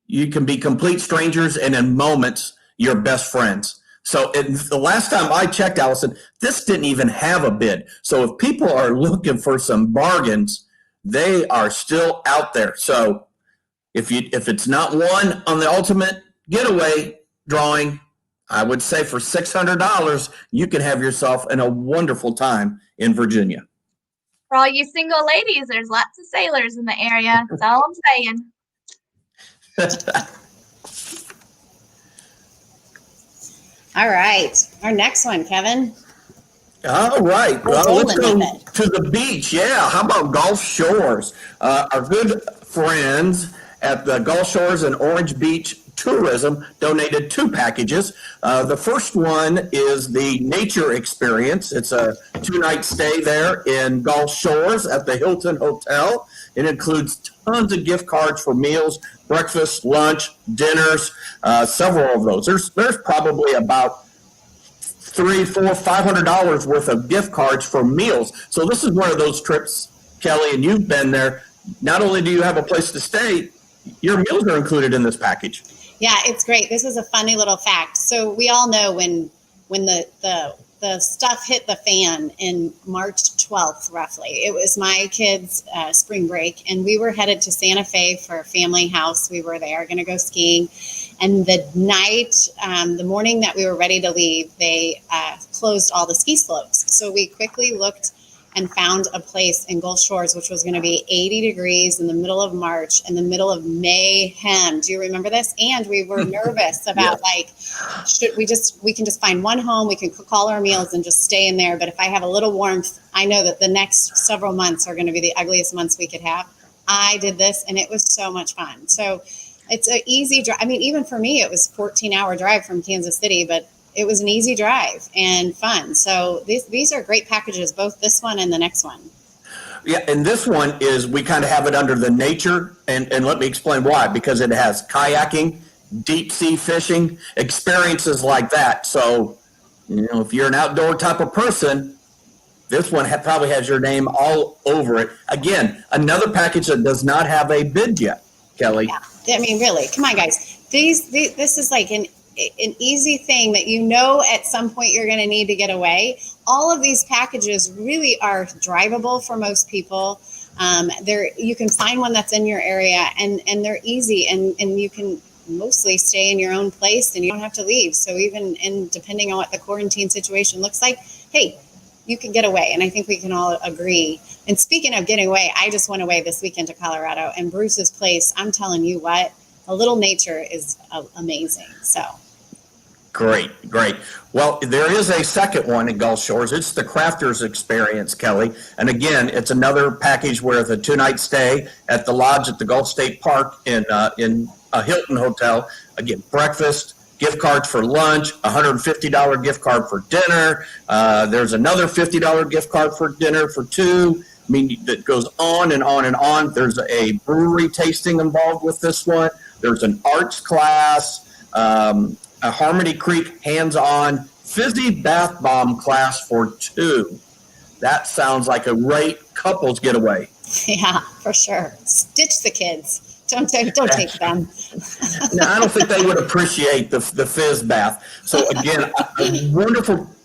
You can be complete strangers and in moments, you're best friends. So the last time I checked, Allison, this didn't even have a bid. So if people are looking for some bargains, they are still out there. So if it's not one on the ultimate getaway drawing, I would say for $600, you can have yourself a wonderful time in Virginia. For all you single ladies, there's lots of sailors in the area. That's all I'm saying. All right. Our next one, Kevin. All right. Well, let's go to the beach. Yeah. How about Gulf Shores? Our good friends at the Gulf Shores and Orange Beach Tourism donated 2 packages. The first one is the nature experience. It's a 2-night stay there in Gulf Shores at the Hilton Hotel. It includes tons of gift cards for meals, breakfast, lunch, dinners, several of those. There's probably about $300, $400, $500 worth of gift cards for meals. So this is one of those trips, Kelly, and you've been there. Not only do you have a place to stay, your meals are included in this package. Yeah, it's great. This is a funny little fact. So we all know when the stuff hit the fan in March 12th, roughly. It was my kids' spring break, and we were headed to Santa Fe for a family house. We were there going to go skiing. And the morning that we were ready to leave, they closed all the ski slopes. So we quickly looked and found a place in Gulf Shores, which was going to be 80 degrees in the middle of March, in the middle of mayhem. Do you remember this? And we were nervous about we can just find one home, we can cook all our meals and just stay in there. But if I have a little warmth, I know that the next several months are going to be the ugliest months we could have. I did this and it was so much fun. So it's an easy drive. I mean, even for me, it was a 14-hour drive from Kansas City, but it was an easy drive and fun. So these are great packages, both this one and the next one. Yeah, and this one is, we kind of have it under the nature, and let me explain why. Because it has kayaking, deep sea fishing, experiences like that. So, if you're an outdoor type of person, this one probably has your name all over it. Again, another package that does not have a bid yet, Kelly. Yeah, I mean, really, come on, guys. This is like an easy thing that at some point you're going to need to get away. All of these packages really are drivable for most people. You can find one that's in your area, and they're easy, and you can mostly stay in your own place and you don't have to leave. So even depending on what the quarantine situation looks like, hey, you can get away. And I think we can all agree. And speaking of getting away, I just went away this weekend to Colorado, and Bruce's place, I'm telling you what, a little nature is amazing. So Great. Well, there is a second one in Gulf Shores. It's the Crafters Experience, Kelly. And again, it's another package where the 2-night stay at the lodge at the Gulf State Park in a Hilton Hotel. Again, breakfast, gift cards for lunch, $150 gift card for dinner. There's another $50 gift card for dinner for 2. I mean, it goes on and on and on. There's a brewery tasting involved with this one. There's an arts class, a Harmony Creek hands-on fizzy bath bomb class for 2. That sounds like a great couples getaway. Yeah, for sure. Stitch the kids. Don't take them. No, I don't think they would appreciate the fizz bath. So again,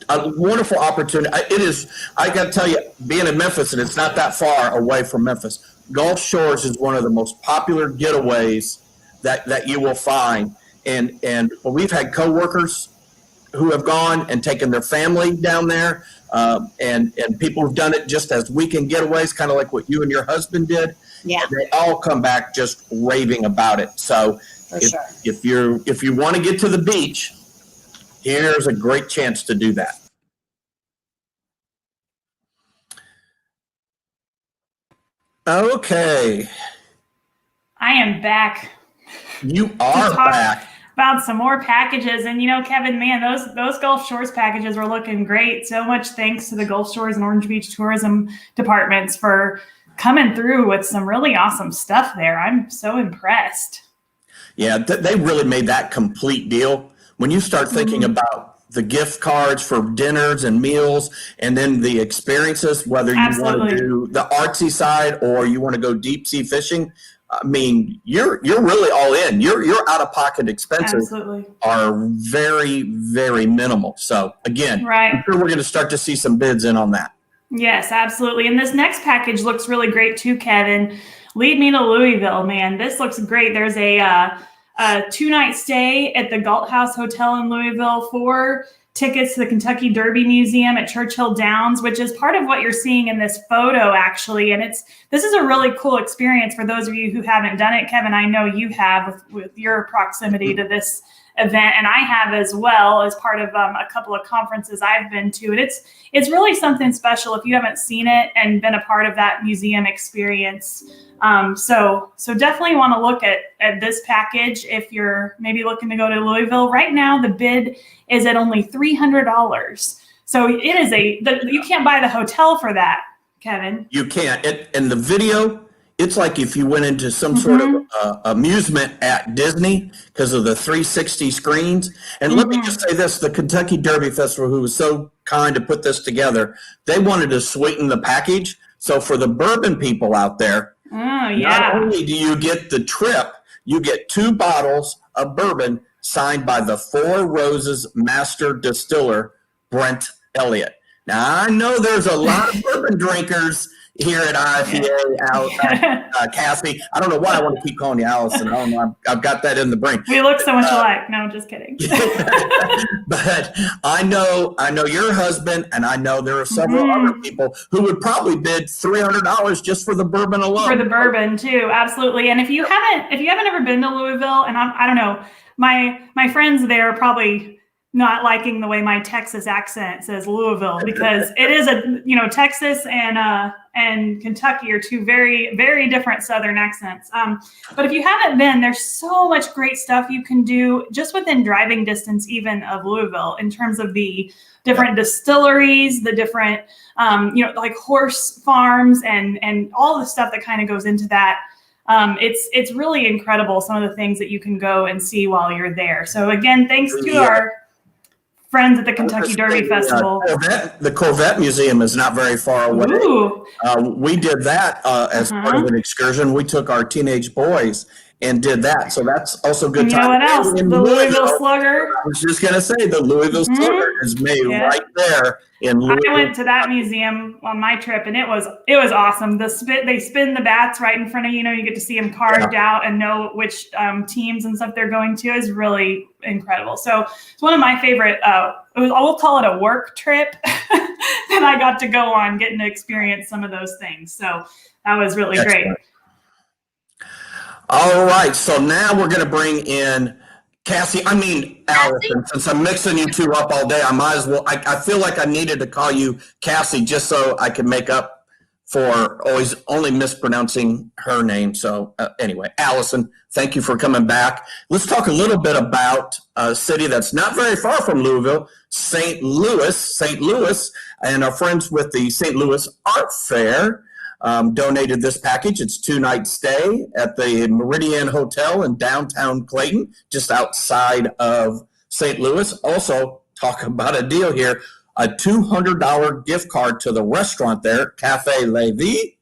a wonderful opportunity. It is. I got to tell you, being in Memphis, and it's not that far away from Memphis, Gulf Shores is one of the most popular getaways that you will find. And we've had coworkers who have gone and taken their family down there, and people who've done it just as weekend getaways, kind of like what you and your husband did. Yeah, they all come back just raving about it. So if you want to get to the beach, here's a great chance to do that. Okay, I am back. You are back. About some more packages. And Kevin, man, those Gulf Shores packages were looking great. So much thanks to the Gulf Shores and Orange Beach tourism departments for coming through with some really awesome stuff there. I'm so impressed. Yeah, they really made that complete deal. When you start thinking about the gift cards for dinners and meals, and then the experiences, whether you want to do the artsy side or you want to go deep sea fishing, I mean, you're really all in. Your out-of-pocket expenses are very, very minimal. So again, I'm sure we're going to start to see some bids in on that. Yes, absolutely. And this next package looks really great too, Kevin. Lead me to Louisville, man. This looks great. There's a 2-night stay at the Galt House Hotel in Louisville, 4 tickets to the Kentucky Derby Museum at Churchill Downs, which is part of what you're seeing in this photo, actually. And this is a really cool experience for those of you who haven't done it. Kevin, I know you have with your proximity to this event, and I have as well as part of a couple of conferences I've been to. And it's really something special if you haven't seen it and been a part of that museum experience. So definitely want to look at this package if you're maybe looking to go to Louisville. Right now, the bid is at only $300. So it is you can't buy the hotel for that, Kevin. You can't. In the video, it's like if you went into some sort of amusement at Disney because of the 360 screens. And let me just say this, the Kentucky Derby Festival, who was so kind to put this together, they wanted to sweeten the package. So for the bourbon people out there, not only do you get the trip, you get 2 bottles of bourbon signed by the Four Roses master distiller, Brent Elliott. Now, I know there's a lot of bourbon drinkers here at IFEA, Cassie. I don't know why I want to keep calling you Allison. I don't know. I've got that in the brain. We look so much alike. No, just kidding. But I know your husband, and I know there are several other people who would probably bid $300 just for the bourbon alone. For the bourbon too, absolutely. And if you haven't ever been to Louisville, and I don't know, my friends there are probably not liking the way my Texas accent says Louisville, because it is Texas and Kentucky are 2 very, very different Southern accents. But if you haven't been, there's so much great stuff you can do just within driving distance even of Louisville in terms of the different distilleries, the different, like horse farms and all the stuff that kind of goes into that. It's really incredible, some of the things that you can go and see while you're there. So again, thanks to our friends at the Kentucky Derby Festival. The Corvette Museum is not very far away. We did that as part of an excursion. We took our teenage boys and did that. So that's also good. And you know what else? The Louisville Slugger. I was just going to say the Louisville Slugger is made right there in Louisville. I went to that museum on my trip, and it was awesome. They spin the bats right in front of you. You get to see them carved out and know which teams and stuff they're going to. Is really incredible. So it's one of my favorite. I will call it a work trip that I got to go on, getting to experience some of those things. So that was really great. All right, so now we're going to bring in Allison. Since I'm mixing you 2 up all day, I might as well. I feel like I needed to call you Cassie just so I could make up for always only mispronouncing her name. So anyway, Allison, thank you for coming back. Let's talk a little bit about a city that's not very far from Louisville, St. Louis, and our friends with the St. Louis Art Fair donated this package. It's 2-night stay at the Meridian Hotel in downtown Clayton, just outside of St. Louis. Also, talk about a deal here, a $200 gift card to the restaurant there, Cafe La Vie,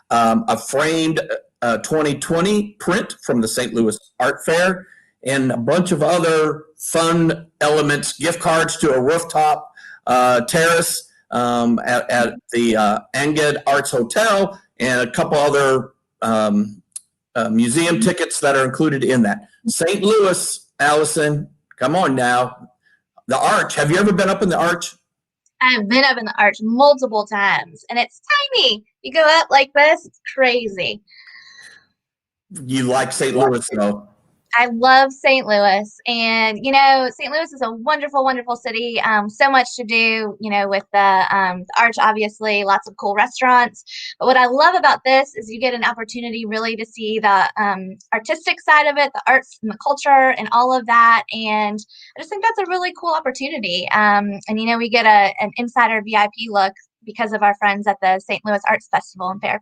a framed 2020 print from the St. Louis Art Fair, and a bunch of other fun elements, gift cards to a rooftop terrace at the Anged Arts Hotel, and a couple other museum tickets that are included in that. St. Louis, Allison, come on now. The Arch. Have you ever been up in the Arch? I've been up in the Arch multiple times, and it's tiny. You go up like this, it's crazy. You like St. Louis, though? I love St. Louis, and St. Louis is a wonderful, wonderful city. So much to do, with the Arch, obviously, lots of cool restaurants. But what I love about this is you get an opportunity really to see the artistic side of it, the arts and the culture, and all of that. And I just think that's a really cool opportunity. And we get an insider VIP look because of our friends at the St. Louis Arts Festival and Fair.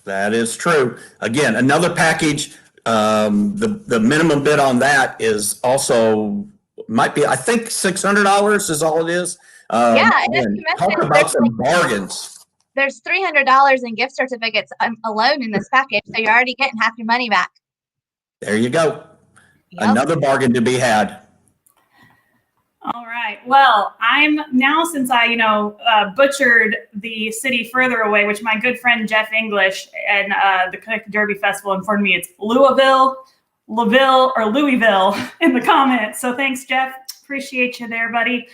That is true. Again, another package. The minimum bid on that is also might be, I think, $600 is all it is. And as you talk mentioned, about some bargains. There's $300 in gift certificates alone in this package, so you're already getting half your money back. There you go. Yep. Another bargain to be had. All right. Well, I'm now, since I, butchered the city further away, which my good friend Jeff English and the Kentucky Derby Festival informed me it's Louisville in the comments. So thanks, Jeff. Appreciate you there, buddy.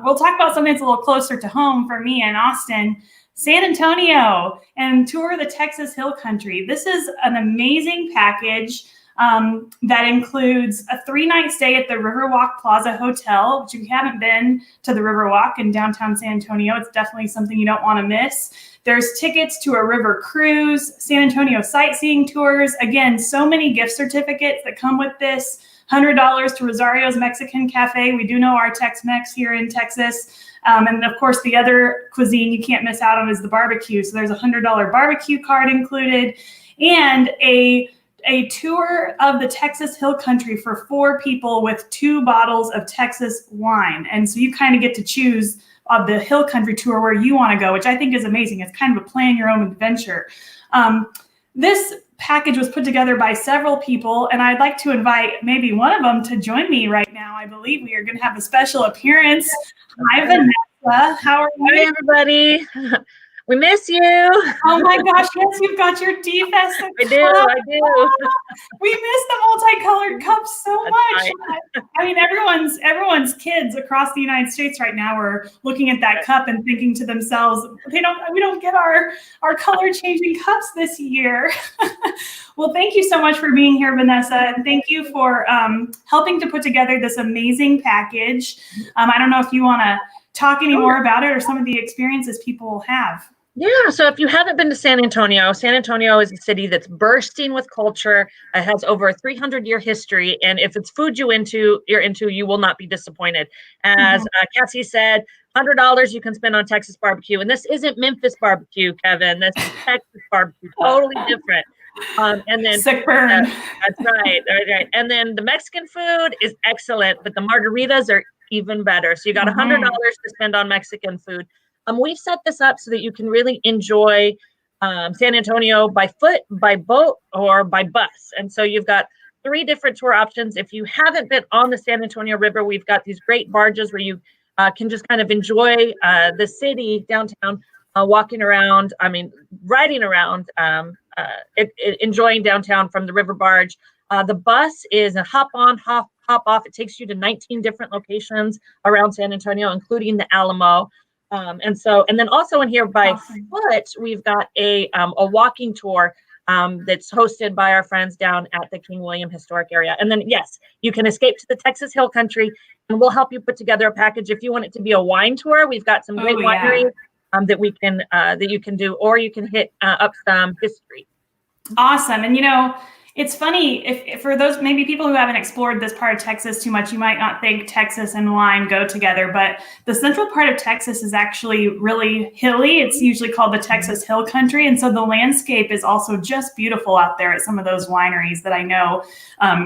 We'll talk about something that's a little closer to home for me in Austin. San Antonio and tour the Texas Hill Country. This is an amazing package that includes a 3-night stay at the Riverwalk Plaza Hotel, which if you haven't been to the Riverwalk in downtown San Antonio, it's definitely something you don't want to miss. There's tickets to a river cruise, San Antonio sightseeing tours. Again, so many gift certificates that come with this. $100 to Rosario's Mexican Cafe. We do know our Tex-Mex here in Texas. And of course, the other cuisine you can't miss out on is the barbecue. So there's a $100 barbecue card included, and a tour of the Texas Hill Country for 4 people with 2 bottles of Texas wine. And so you kind of get to choose of the Hill Country tour where you want to go, which I think is amazing. It's kind of a plan your own adventure. This package was put together by several people, and I'd like to invite maybe one of them to join me right now. I believe we are going to have a special appearance. Hi, Vanessa. How are you? Hi, everybody. We miss you. Oh my gosh, yes, you've got your D-Fest. I do. We miss the multicolored cups so much. Right. I mean, everyone's kids across the United States right now are looking at that cup and thinking to themselves, we don't get our color changing cups this year. Well, thank you so much for being here, Vanessa, and thank you for helping to put together this amazing package. I don't know if you want to talk any more about it or some of the experiences people have. Yeah, so if you haven't been to San Antonio is a city that's bursting with culture. It has over a 300-year history, and if it's food you're into, you will not be disappointed. As Cassie said, $100 you can spend on Texas barbecue, and this isn't Memphis barbecue, Kevin. This is Texas barbecue, totally different. And then sick burn. That's right. And then the Mexican food is excellent, but the margaritas are even better. So you got $100 to spend on Mexican food. We've set this up so that you can really enjoy San Antonio by foot, by boat, or by bus. And so you've got 3 different tour options. If you haven't been on the San Antonio River, we've got these great barges where you can just kind of enjoy the city downtown, walking around, riding around, enjoying downtown from the river barge. The bus is a hop on, hop off. It takes you to 19 different locations around San Antonio, including the Alamo. And then also in here by foot, we've got a walking tour that's hosted by our friends down at the King William Historic Area. And then, yes, you can escape to the Texas Hill Country, and we'll help you put together a package. If you want it to be a wine tour, we've got some great wineries that you can do, or you can hit up some history. Awesome. And it's funny, if for those maybe people who haven't explored this part of Texas too much, you might not think Texas and wine go together, but the central part of Texas is actually really hilly. It's usually called the Texas Hill Country. And so the landscape is also just beautiful out there at some of those wineries that I know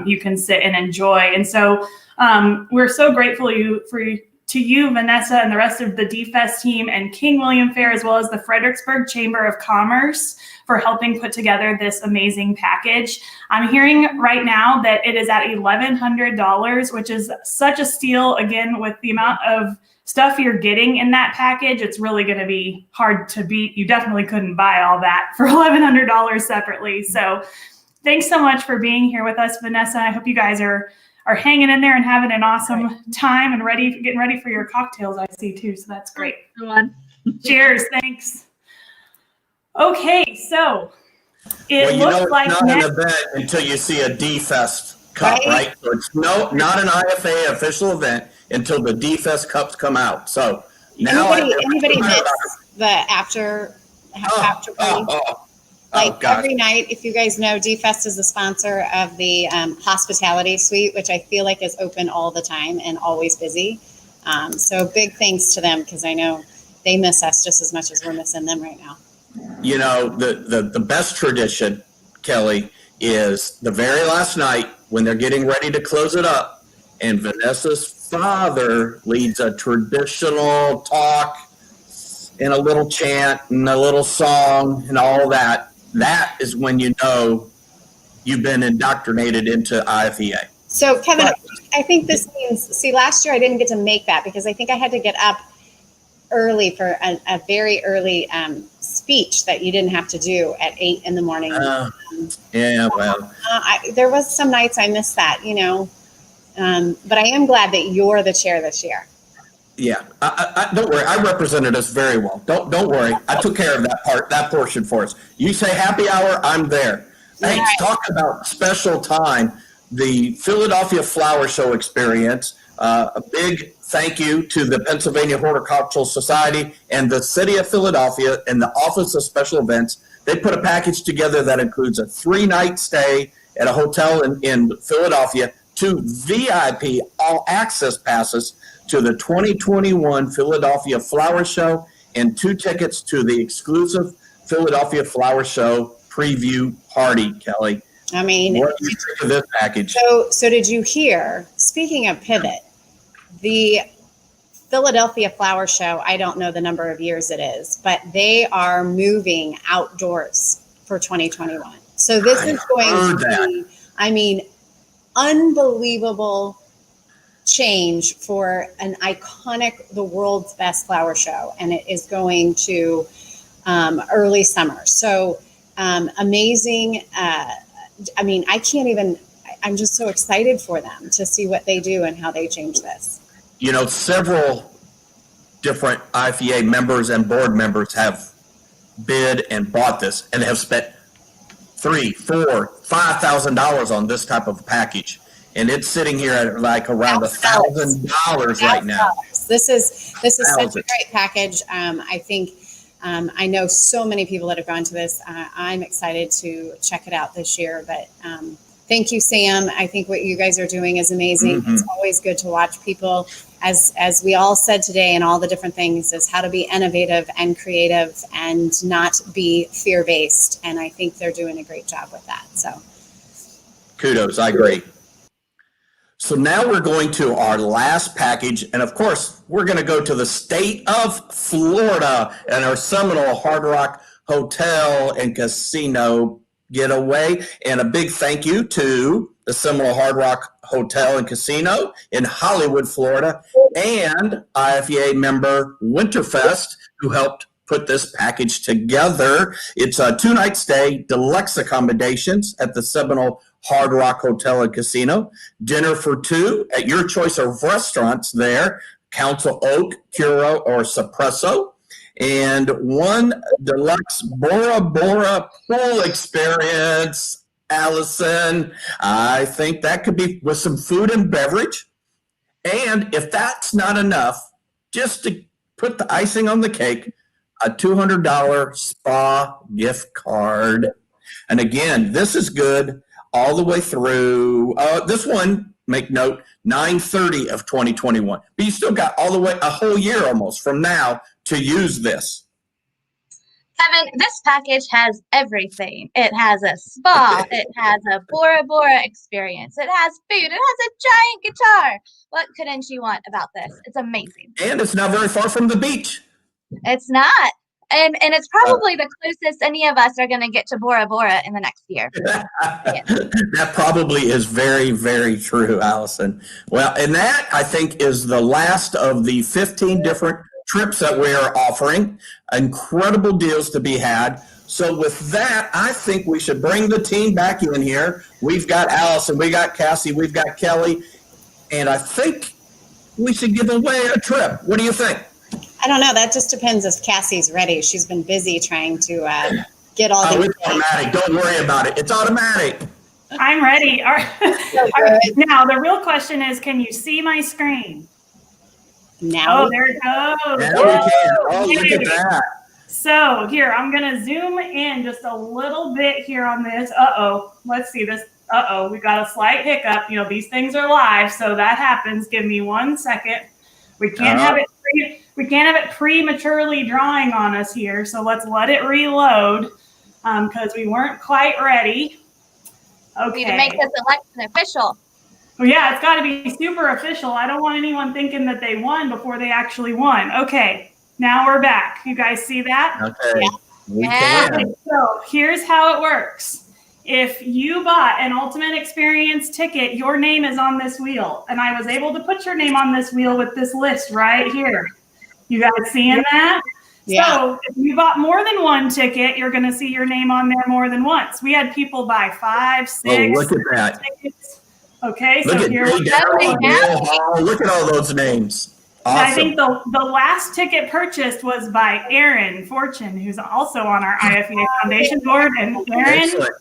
you can sit and enjoy. And so we're so grateful to you, Vanessa, and the rest of the D-Fest team and King William Fair, as well as the Fredericksburg Chamber of Commerce, for helping put together this amazing package. I'm hearing right now that it is at $1,100, which is such a steal. Again, with the amount of stuff you're getting in that package, it's really going to be hard to beat. You definitely couldn't buy all that for $1,100 separately. So thanks so much for being here with us, Vanessa. I hope you guys are hanging in there and having an awesome time and getting ready for your cocktails, I see too. So that's great. Cheers. Thanks. Okay, so it looks like it's not an event until you see a D-Fest cup, right? So it's not an IFEA official event until the D-Fest cups come out. So now anybody miss the after party? Every night, if you guys know, D-Fest is the sponsor of the hospitality suite, which I feel like is open all the time and always busy. So big thanks to them, because I know they miss us just as much as we're missing them right now. The best tradition, Kelly, is the very last night when they're getting ready to close it up, and Vanessa's father leads a traditional talk and a little chant and a little song and all that. That is when you know you've been indoctrinated into IFEA. So, Kevin, I think this means, last year I didn't get to make that because I think I had to get up early for a very early speech that you didn't have to do at 8 in the morning. Yeah, well. There was some nights I missed that, But I am glad that you're the chair this year. Yeah, I don't worry. I represented us very well. Don't worry. I took care of that portion for us. You say happy hour, I'm there. Hey, Right. talk about special time. The Philadelphia Flower Show experience. A big thank you to the Pennsylvania Horticultural Society and the City of Philadelphia and the Office of Special Events. They put a package together that includes a 3-night stay at a hotel in Philadelphia, 2 VIP all-access passes to the 2021 Philadelphia Flower Show, and 2 tickets to the exclusive Philadelphia Flower Show preview party, Kelly. I mean, What do you think of this package? so did you hear, speaking of pivot, the Philadelphia Flower Show, I don't know the number of years it is, but they are moving outdoors for 2021. So this is going to be, I mean, unbelievable change for an iconic, the world's best flower show. And it is going to early summer. So amazing. I mean, I'm just so excited for them to see what they do and how they change this. You know, several different IFEA members and board members have bid and bought this and have spent $3,000, $4,000, $5,000 on this type of package. And it's sitting here at like around $1,000 right now. This is such a great package. I think I know so many people that have gone to this. I'm excited to check it out this year. But thank you, Sam. I think what you guys are doing is amazing. It's always good to watch people, as we all said today, and all the different things, is how to be innovative and creative and not be fear-based. And I think they're doing a great job with that. So kudos. I agree. So now we're going to our last package. And of course, we're going to go to the state of Florida and our Seminole Hard Rock Hotel and Casino Getaway. And a big thank you to the Seminole Hard Rock Hotel and Casino in Hollywood, Florida, and IFEA member Winterfest, who helped put this package together. It's a 2-night stay, deluxe accommodations at the Seminole Hard Rock Hotel and Casino, dinner for 2 at your choice of restaurants there, Council Oak, Curo, or Suppresso, and 1 deluxe Bora Bora pool experience. Allison, I think that could be with some food and beverage. And if that's not enough, just to put the icing on the cake, a $200 spa gift card. And again, this is good all the way through. This one, make note, 9/30 of 2021. But you still got all the way, a whole year almost from now to use this. Kevin, this package has everything. It has a spa. It has a Bora Bora experience. It has food. It has a giant guitar. What couldn't you want about this? It's amazing. And it's not very far from the beach. It's not. And it's probably the closest any of us are going to get to Bora Bora in the next year. That probably is very, very true, Allison. Well, and that, I think, is the last of the 15 different trips that we are offering. Incredible deals to be had. So with that, I think we should bring the team back in here. We've got Allison, we got Cassie, we've got Kelly, and I think we should give away a trip. What do you think? I don't know. That just depends if Cassie's ready. She's been busy trying to get all the. It's automatic. Don't worry about it. It's automatic. I'm ready. All right. Now, the real question is, can you see my screen? Now. Oh, there it goes. Now we can. Oh, look at that. So here, I'm going to zoom in just a little bit here on this. Let's see this. We got a slight hiccup. You know, these things are live, so that happens. Give me 1 second. We can't have it. We can't have it prematurely drawing on us here. So let's let it reload because we weren't quite ready. Okay. We need to make this election official. Well, yeah, it's got to be super official. I don't want anyone thinking that they won before they actually won. Okay, now we're back. You guys see that? Okay. Yeah. We can. Okay, so here's how it works. If you bought an Ultimate Experience ticket, your name is on this wheel. And I was able to put your name on this wheel with this list right here. You guys seeing that? Yeah. So if you bought more than 1 ticket, you're going to see your name on there more than once. We had people buy 5, 6 look at that. tickets. Okay, so Look at here Jay we Darrell go. and Neil Hall. Look at all those names. And I Awesome. think the last ticket purchased was by Aaron Fortune, who's also on our IFEA Foundation board. And Aaron, Excellent.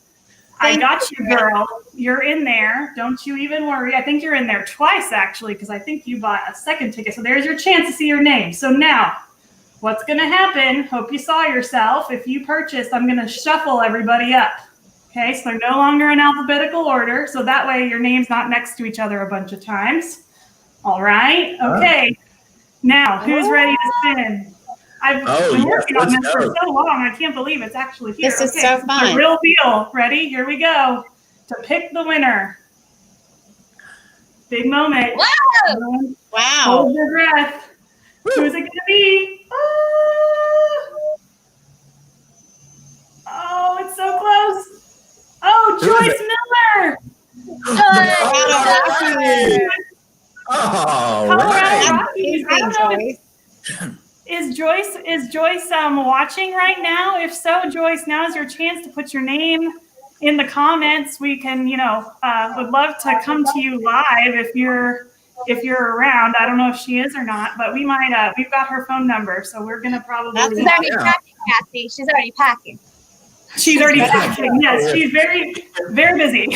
I got you, girl. You're in there. Don't you even worry. I think you're in there twice, actually, because I think you bought a second ticket. So there's your chance to see your name. So now, what's going to happen? Hope you saw yourself. If you purchased, I'm going to shuffle everybody up. Okay, so they're no longer in alphabetical order. So that way your name's not next to each other a bunch of times. All right. Okay. Now, who's ready to spin? I've been working on this for so long. I can't believe it's actually here. This is so fun. The real deal. Ready? Here we go. To pick the winner. Big moment. Whoa! Wow. Hold your breath. Who's it going to be? Oh, it's so close. Oh, Joyce Miller. Oh, Colorado right. Rockies. I don't know. Is Joyce watching right now? If so, Joyce, now is your chance to put your name in the comments. We can, would love to come to you live if you're around. I don't know if she is or not, but we might. We've got her phone number, so we're gonna probably. She's already packing, Kathy. She's already packing. She's already packing. Yes, she's very, very busy.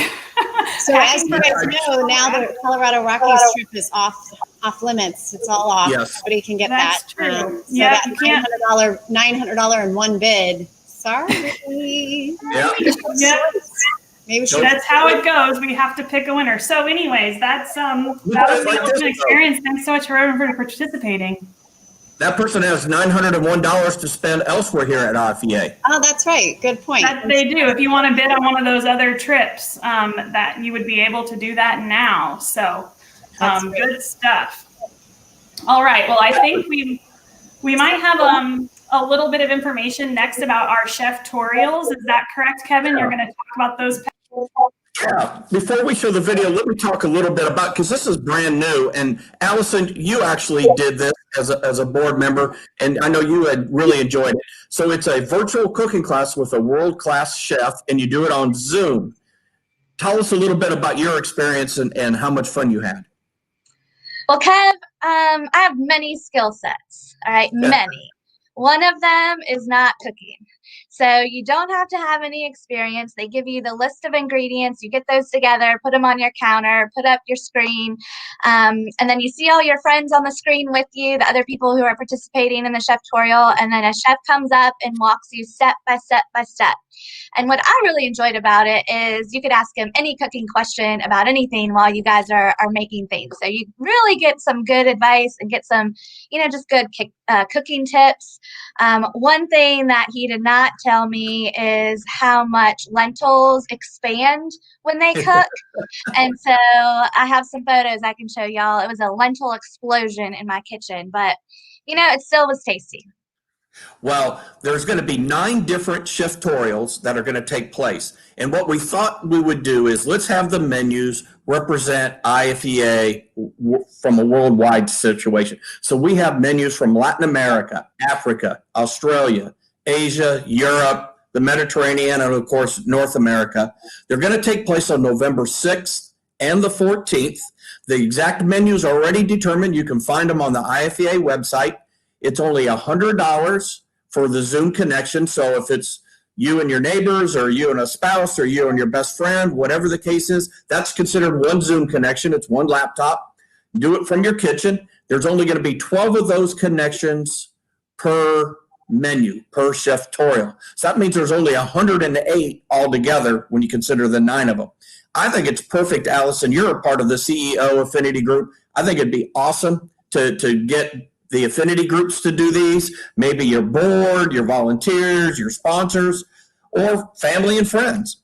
So as you guys know, now the Colorado Rockies trip is off limits. It's all off. Yes. Nobody can get That's that. true. So Yeah, that you can't. $900 in one bid. Sorry. Yeah. Yeah. Maybe she. That's how it goes. We have to pick a winner. So, anyways, that was the ultimate experience. Thanks so much for everyone for participating. That person has $901 to spend elsewhere here at IFEA. Oh, that's right. Good point. They do. If you want to bid on one of those other trips, that you would be able to do that now. So, good stuff. All right. Well, I think we might have a little bit of information next about our chef tutorials. Is that correct, Kevin? You're going to talk about those. Yeah. Before we show the video, let me talk a little bit about, because this is brand new. And Allison, you actually did this as a board member, and I know you had really enjoyed it. So it's a virtual cooking class with a world-class chef, and you do it on Zoom. Tell us a little bit about your experience and how much fun you had. Well, Kev, I have many skill sets. All right, many. One of them is not cooking. So you don't have to have any experience. They give you the list of ingredients. You get those together, put them on your counter, put up your screen, and then you see all your friends on the screen with you, the other people who are participating in the chef tutorial, and then a chef comes up and walks you step by step by step. And what I really enjoyed about it is you could ask him any cooking question about anything while you guys are making things. So you really get some good advice and get some, just good cooking tips. One thing that he did not tell me is how much lentils expand when they cook. And so I have some photos I can show y'all. It was a lentil explosion in my kitchen, but it still was tasty. Well, there's going to be 9 different chef tutorials that are going to take place. And what we thought we would do is let's have the menus represent IFEA from a worldwide situation. So we have menus from Latin America, Africa, Australia, Asia, Europe, the Mediterranean, and of course, North America. They're going to take place on November 6th and the 14th. The exact menus are already determined. You can find them on the IFEA website. It's only $100 for the Zoom connection. So if it's you and your neighbors, or you and a spouse, or you and your best friend, whatever the case is, that's considered one Zoom connection. It's one laptop. Do it from your kitchen. There's only going to be 12 of those connections per menu, per chef tutorial. So that means there's only 108 altogether when you consider the 9 of them. I think it's perfect, Allison. You're a part of the CEO Affinity Group. I think it'd be awesome to get the affinity groups to do these, maybe your board, your volunteers, your sponsors, or family and friends.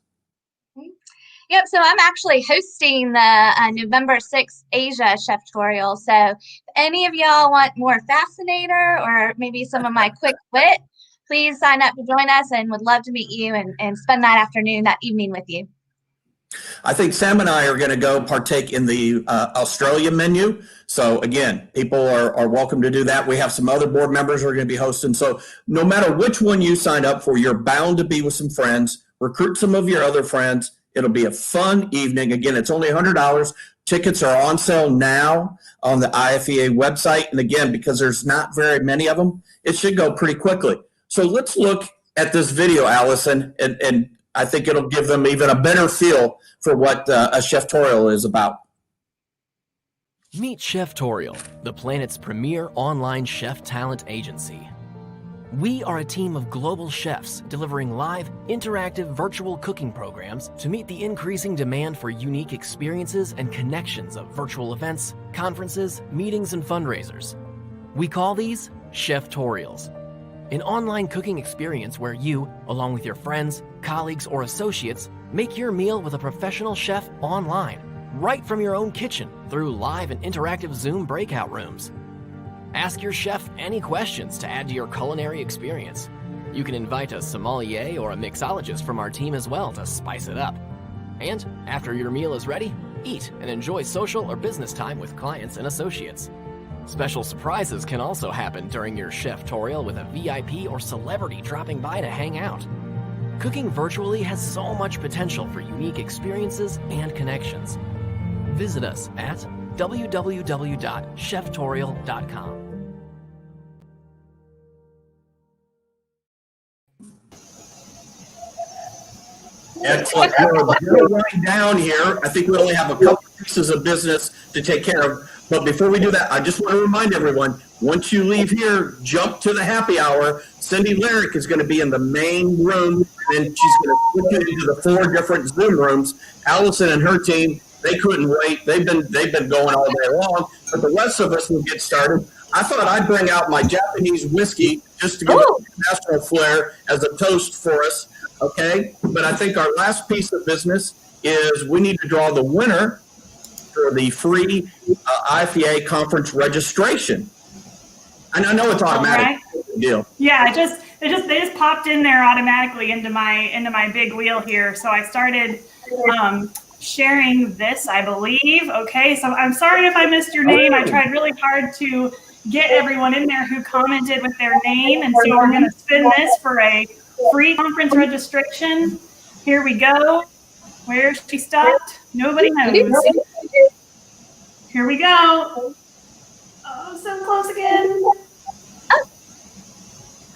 Yep, so I'm actually hosting the November 6th Asia Chef Tutorial. So if any of y'all want more Fascinator or maybe some of my quick wit, please sign up to join us, and would love to meet you and spend that afternoon, that evening with you. I think Sam and I are going to go partake in the Australia menu. So again, people are welcome to do that. We have some other board members who are going to be hosting. So no matter which one you sign up for, you're bound to be with some friends. Recruit some of your other friends. It'll be a fun evening. Again, it's only $100. Tickets are on sale now on the IFEA website. And again, because there's not very many of them, it should go pretty quickly. So let's look at this video, Allison, and I think it'll give them even a better feel for what a Cheftorial is about. Meet Cheftorial, the planet's premier online chef talent agency. We are a team of global chefs delivering live, interactive virtual cooking programs to meet the increasing demand for unique experiences and connections of virtual events, conferences, meetings, and fundraisers. We call these Cheftorials, an online cooking experience where you, along with your friends, colleagues, or associates, make your meal with a professional chef online, right from your own kitchen through live and interactive Zoom breakout rooms. Ask your chef any questions to add to your culinary experience. You can invite a sommelier or a mixologist from our team as well to spice it up. And after your meal is ready, eat and enjoy social or business time with clients and associates. Special surprises can also happen during your Cheftorial with a VIP or celebrity dropping by to hang out. Cooking virtually has so much potential for unique experiences and connections. Visit us at www.cheftorial.com. Excellent. We're running down here. I think we only have a couple pieces of business to take care of. But before we do that, I just want to remind everyone, once you leave here, jump to the happy hour. Cindy Lyric is going to be in the main room, and she's going to put you into the 4 different Zoom rooms. Allison and her team, they couldn't wait. They've been going all day long. But the rest of us will get started. I thought I'd bring out my Japanese whiskey just to give it a national flair as a toast for us. Okay, but I think our last piece of business is we need to draw the winner for the free IFEA conference registration. And I know it's automatic. Right. Deal. Yeah, they just popped in there automatically into my big wheel here. So I started sharing this, I believe. Okay, so I'm sorry if I missed your name. I tried really hard to get everyone in there who commented with their name, and so we're going to spin this for a free conference registration. Here we go. Where she stopped, nobody knows. Here we go. Oh, so close again.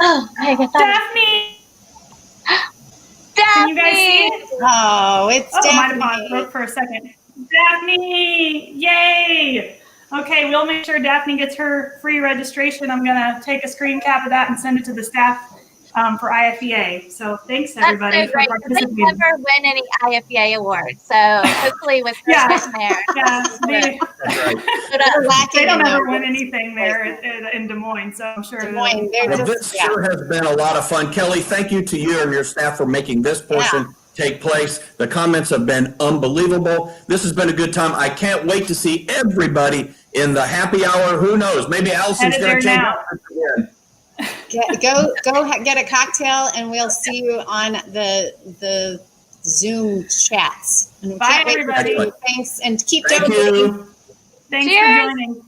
Oh, I got that. Daphne. Can you guys see it? Oh, it's Daphne. I might have paused for a second. Daphne, yay. Okay, we'll make sure Daphne gets her free registration. I'm gonna take a screen cap of that and send it to the staff for IFEA. So thanks everybody for participating. They never win any IFEA awards, so hopefully with Chris there. Yeah, they don't ever win anything there in Des Moines, so I'm sure. This sure has been a lot of fun. Kelly, thank you to you and your staff for making this portion take place. The comments have been unbelievable. This has been a good time. I can't wait to see everybody in the happy hour. Who knows? Maybe Allison's going to change again. Go get a cocktail, and we'll see you on the Zoom chats. And bye, everybody. Thanks, and keep donating. Thanks for joining.